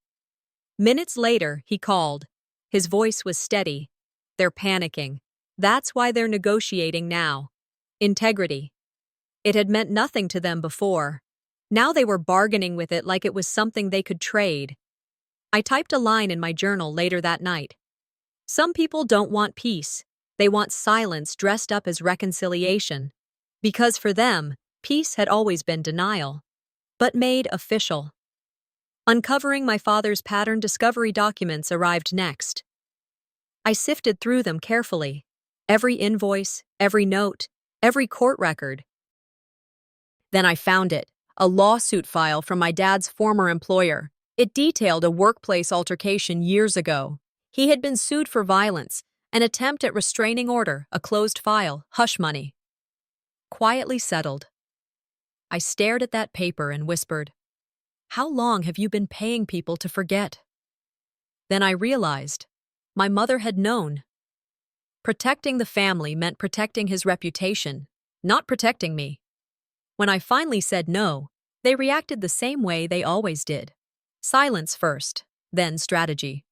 Minutes later, he called. His voice was steady. "They're panicking. That's why they're negotiating now." Integrity. It had meant nothing to them before. Now they were bargaining with it like it was something they could trade. I typed a line in my journal later that night. Some people don't want peace. They want silence dressed up as reconciliation. Because for them, peace had always been denial, but made official. Uncovering my father's pattern discovery documents arrived next. I sifted through them carefully. Every invoice, every note, every court record. Then I found it, a lawsuit file from my dad's former employer. It detailed a workplace altercation years ago. He had been sued for violence, an attempt at restraining order, a closed file, hush money. Quietly settled. I stared at that paper and whispered, "How long have you been paying people to forget?" Then I realized, my mother had known. Protecting the family meant protecting his reputation, not protecting me. When I finally said no, they reacted the same way they always did. Silence first, then strategy.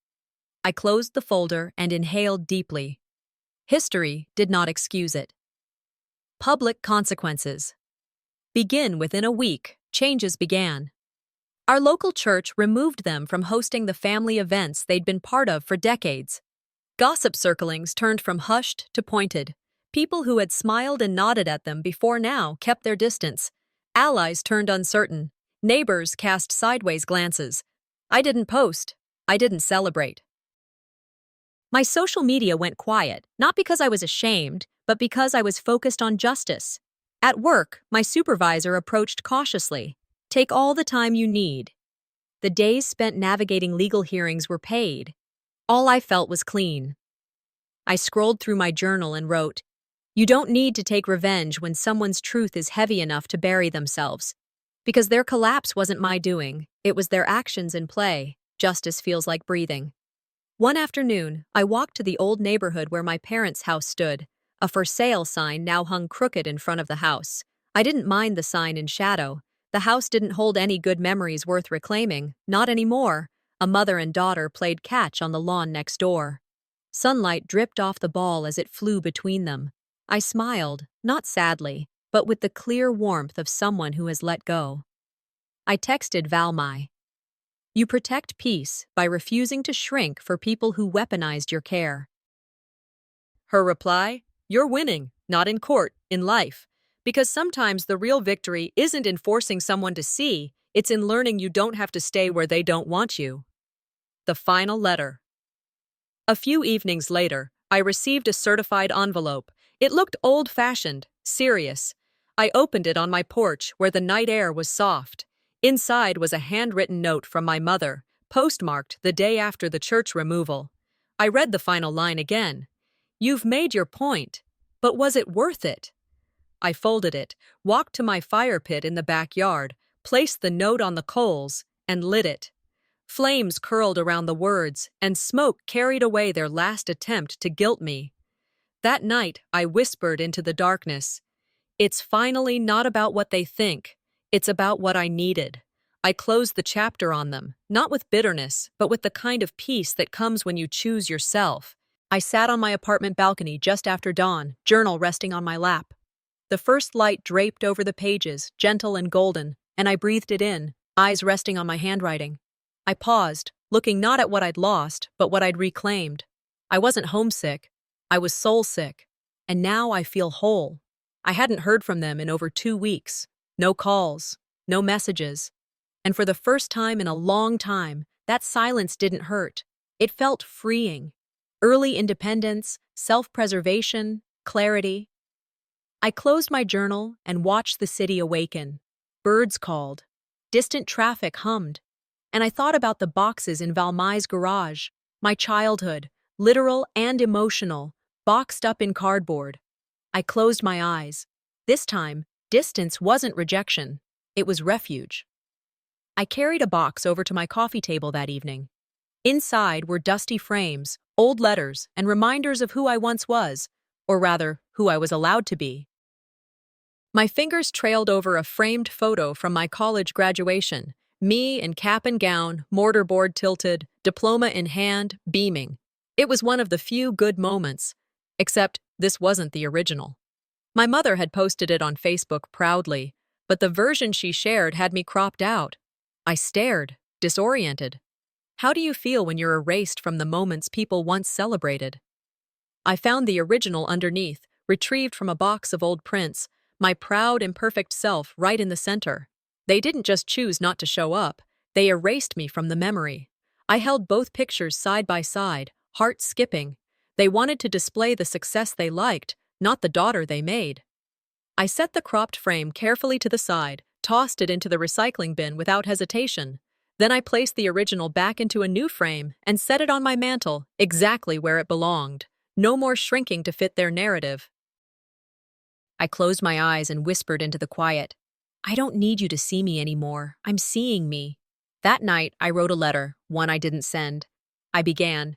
I closed the folder and inhaled deeply. History did not excuse it. Public consequences. Begin within a week, changes began. Our local church removed them from hosting the family events they'd been part of for decades. Gossip circlings turned from hushed to pointed. People who had smiled and nodded at them before now kept their distance. Allies turned uncertain. Neighbors cast sideways glances. I didn't post. I didn't celebrate. My social media went quiet, not because I was ashamed, but because I was focused on justice. At work, my supervisor approached cautiously. "Take all the time you need." The days spent navigating legal hearings were paid. All I felt was clean. I scrolled through my journal and wrote, "You don't need to take revenge when someone's truth is heavy enough to bury themselves. Because their collapse wasn't my doing, it was their actions in play. Justice feels like breathing." One afternoon, I walked to the old neighborhood where my parents' house stood. A for sale sign now hung crooked in front of the house. I didn't mind the sign in shadow. The house didn't hold any good memories worth reclaiming, not anymore. A mother and daughter played catch on the lawn next door. Sunlight dripped off the ball as it flew between them. I smiled, not sadly, but with the clear warmth of someone who has let go. I texted Valmai. "You protect peace by refusing to shrink for people who weaponized your care." Her reply, "You're winning, not in court, in life. Because sometimes the real victory isn't in forcing someone to see, it's in learning you don't have to stay where they don't want you." The final letter. A few evenings later, I received a certified envelope. It looked old-fashioned, serious. I opened it on my porch where the night air was soft. Inside was a handwritten note from my mother, postmarked the day after the church removal. I read the final line again. "You've made your point, but was it worth it?" I folded it, walked to my fire pit in the backyard, placed the note on the coals, and lit it. Flames curled around the words, and smoke carried away their last attempt to guilt me. That night, I whispered into the darkness, "It's finally not about what they think. It's about what I needed." I closed the chapter on them, not with bitterness, but with the kind of peace that comes when you choose yourself. I sat on my apartment balcony just after dawn, journal resting on my lap. The first light draped over the pages, gentle and golden, and I breathed it in, eyes resting on my handwriting. I paused, looking not at what I'd lost, but what I'd reclaimed. I wasn't homesick. I was soul-sick. And now I feel whole. I hadn't heard from them in over 2 weeks. No calls, no messages. And for the first time in a long time, that silence didn't hurt. It felt freeing. Early independence, self-preservation, clarity. I closed my journal and watched the city awaken. Birds called. Distant traffic hummed. And I thought about the boxes in Valmai's garage, my childhood, literal and emotional, boxed up in cardboard. I closed my eyes. This time, distance wasn't rejection. It was refuge. I carried a box over to my coffee table that evening. Inside were dusty frames, old letters, and reminders of who I once was, or rather, who I was allowed to be. My fingers trailed over a framed photo from my college graduation. Me in cap and gown, mortarboard tilted, diploma in hand, beaming. It was one of the few good moments. Except this wasn't the original. My mother had posted it on Facebook proudly, but the version she shared had me cropped out. I stared, disoriented. How do you feel when you're erased from the moments people once celebrated? I found the original underneath, retrieved from a box of old prints, my proud, imperfect self right in the center. They didn't just choose not to show up, they erased me from the memory. I held both pictures side by side, heart skipping. They wanted to display the success they liked, not the daughter they made. I set the cropped frame carefully to the side, tossed it into the recycling bin without hesitation. Then I placed the original back into a new frame and set it on my mantle, exactly where it belonged. No more shrinking to fit their narrative. I closed my eyes and whispered into the quiet, "I don't need you to see me anymore. I'm seeing me." That night, I wrote a letter, one I didn't send. I began,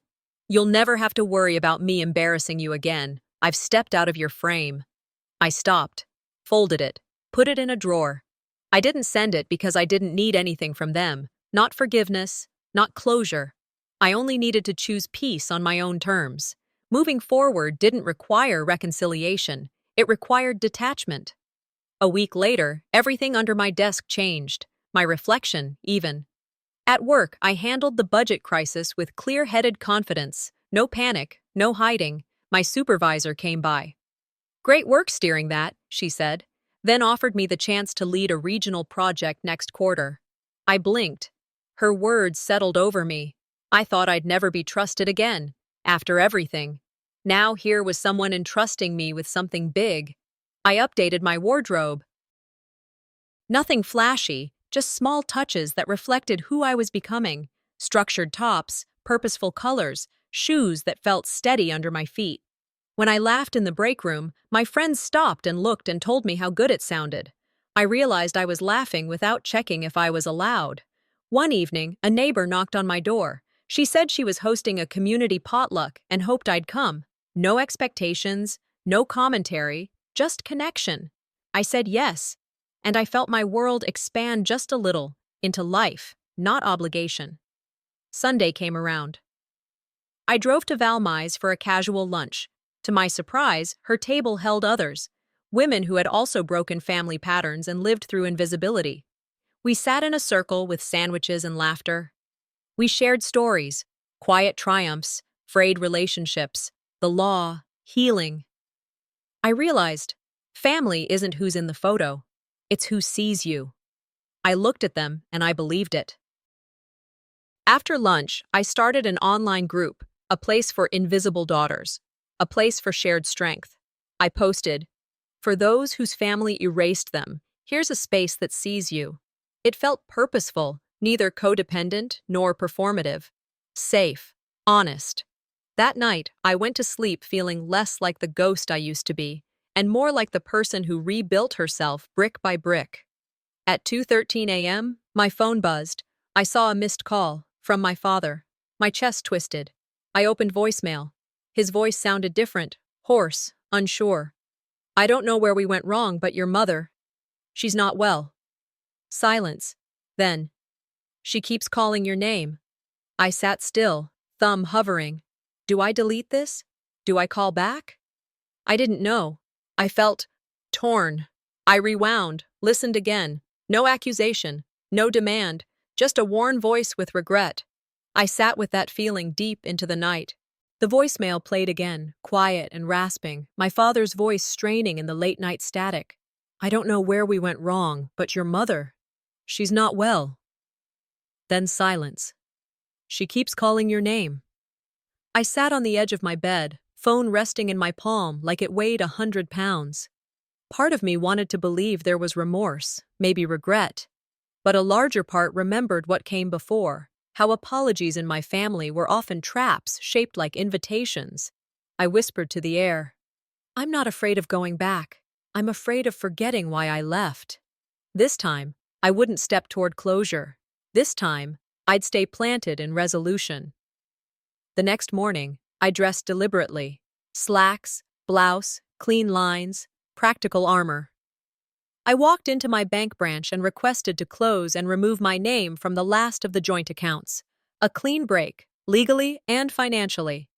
"You'll never have to worry about me embarrassing you again. I've stepped out of your frame." I stopped, folded it, put it in a drawer. I didn't send it because I didn't need anything from them. Not forgiveness, not closure. I only needed to choose peace on my own terms. Moving forward didn't require reconciliation. It required detachment. A week later, everything under my desk changed, my reflection, even. At work, I handled the budget crisis with clear-headed confidence. No panic, no hiding. My supervisor came by. "Great work steering that," she said, then offered me the chance to lead a regional project next quarter. I blinked. Her words settled over me. I thought I'd never be trusted again, after everything. Now here was someone entrusting me with something big. I updated my wardrobe. Nothing flashy, just small touches that reflected who I was becoming. Structured tops, purposeful colors, shoes that felt steady under my feet. When I laughed in the break room, my friends stopped and looked and told me how good it sounded. I realized I was laughing without checking if I was allowed. One evening, a neighbor knocked on my door. She said she was hosting a community potluck and hoped I'd come. No expectations, no commentary, just connection. I said yes, and I felt my world expand just a little into life, not obligation. Sunday came around. I drove to Valmai's for a casual lunch. To my surprise, her table held others, women who had also broken family patterns and lived through invisibility. We sat in a circle with sandwiches and laughter. We shared stories, quiet triumphs, frayed relationships, the law, healing. I realized, family isn't who's in the photo, it's who sees you. I looked at them and I believed it. After lunch, I started an online group, a place for invisible daughters, a place for shared strength. I posted, "For those whose family erased them, here's a space that sees you." It felt purposeful, neither codependent nor performative. Safe, honest. That night, I went to sleep feeling less like the ghost I used to be, and more like the person who rebuilt herself brick by brick. At 2:13 a.m., my phone buzzed. I saw a missed call from my father. My chest twisted. I opened voicemail. His voice sounded different, hoarse, unsure. "I don't know where we went wrong, but your mother. She's not well." Silence. Then, "She keeps calling your name." I sat still, thumb hovering. Do I delete this? Do I call back? I didn't know. I felt torn. I rewound, listened again. No accusation, no demand, just a worn voice with regret. I sat with that feeling deep into the night. The voicemail played again, quiet and rasping, my father's voice straining in the late-night static. "I don't know where we went wrong, but your mother. She's not well." Then silence. "She keeps calling your name." I sat on the edge of my bed, phone resting in my palm like it weighed 100 pounds. Part of me wanted to believe there was remorse, maybe regret. But a larger part remembered what came before, how apologies in my family were often traps shaped like invitations. I whispered to the air, "I'm not afraid of going back. I'm afraid of forgetting why I left." This time, I wouldn't step toward closure. This time, I'd stay planted in resolution. The next morning, I dressed deliberately. Slacks, blouse, clean lines, practical armor. I walked into my bank branch and requested to close and remove my name from the last of the joint accounts. A clean break, legally and financially.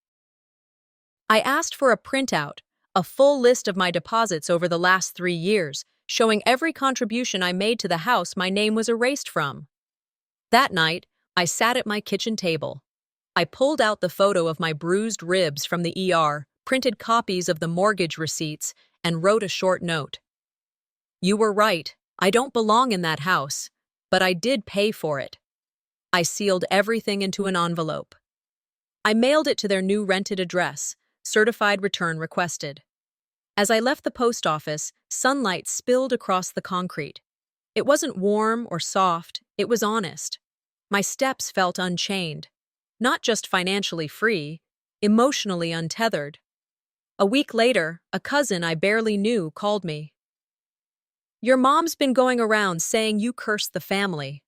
I asked for a printout, a full list of my deposits over the last 3 years, showing every contribution I made to the house my name was erased from. That night, I sat at my kitchen table. I pulled out the photo of my bruised ribs from the ER, printed copies of the mortgage receipts, and wrote a short note. "You were right. I don't belong in that house, but I did pay for it." I sealed everything into an envelope. I mailed it to their new rented address, certified return requested. As I left the post office, sunlight spilled across the concrete. It wasn't warm or soft, it was honest. My steps felt unchained, not just financially free, emotionally untethered. A week later, a cousin I barely knew called me. "Your mom's been going around saying you cursed the family."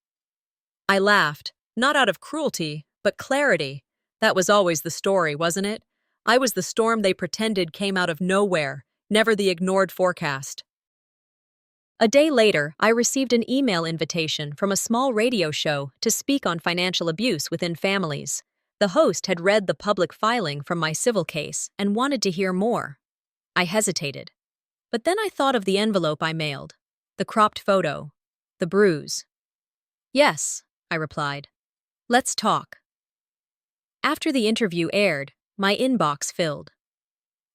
I laughed, not out of cruelty, but clarity. That was always the story, wasn't it? I was the storm they pretended came out of nowhere, never the ignored forecast. A day later, I received an email invitation from a small radio show to speak on financial abuse within families. The host had read the public filing from my civil case and wanted to hear more. I hesitated. But then I thought of the envelope I mailed, the cropped photo, the bruise. "Yes," I replied. "Let's talk." After the interview aired, my inbox filled.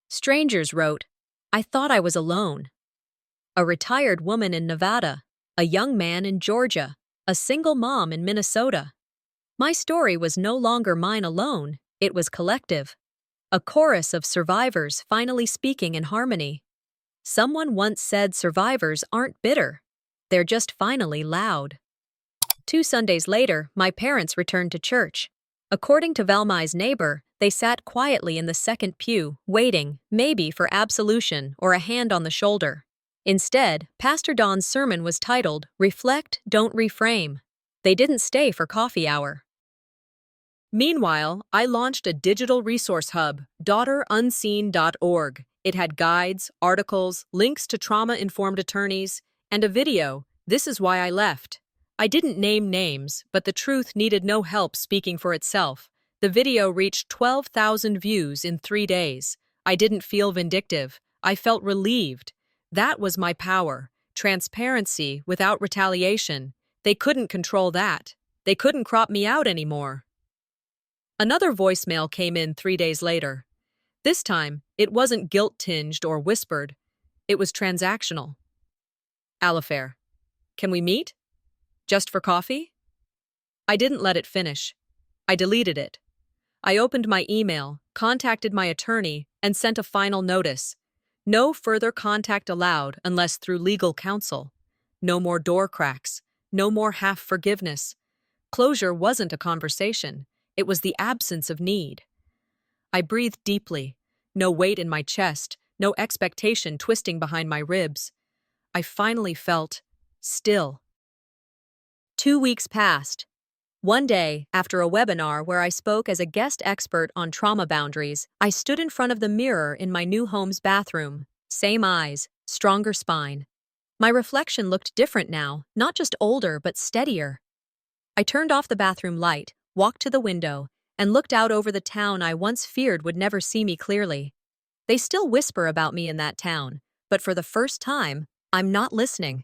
Strangers wrote, "I thought I was alone." A retired woman in Nevada, a young man in Georgia, a single mom in Minnesota. My story was no longer mine alone, it was collective. A chorus of survivors finally speaking in harmony. Someone once said survivors aren't bitter, they're just finally loud. 2 Sundays later, my parents returned to church. According to Valmai's neighbor, They sat quietly in the second pew, waiting, maybe for absolution or a hand on the shoulder. Instead, Pastor Don's sermon was titled, Reflect, Don't Reframe. They didn't stay for coffee hour. Meanwhile, I launched a digital resource hub, DaughterUnseen.org. It had guides, articles, links to trauma-informed attorneys, and a video, This is Why I Left. I didn't name names, but the truth needed no help speaking for itself. The video reached 12,000 views in 3 days. I didn't feel vindictive. I felt relieved. That was my power. Transparency without retaliation. They couldn't control that. They couldn't crop me out anymore. Another voicemail came in 3 days later. This time, it wasn't guilt-tinged or whispered. It was transactional. Alifair. Can we meet? Just for coffee? I didn't let it finish. I deleted it. I opened my email, contacted my attorney, and sent a final notice. No further contact allowed unless through legal counsel. No more door cracks. No more half forgiveness. Closure wasn't a conversation. It was the absence of need. I breathed deeply. No weight in my chest, no expectation twisting behind my ribs. I finally felt still. 2 weeks passed. One day, after a webinar where I spoke as a guest expert on trauma boundaries, I stood in front of the mirror in my new home's bathroom. Same eyes, stronger spine. My reflection looked different now, not just older, but steadier. I turned off the bathroom light, walked to the window, and looked out over the town I once feared would never see me clearly. They still whisper about me in that town, but for the first time, I'm not listening.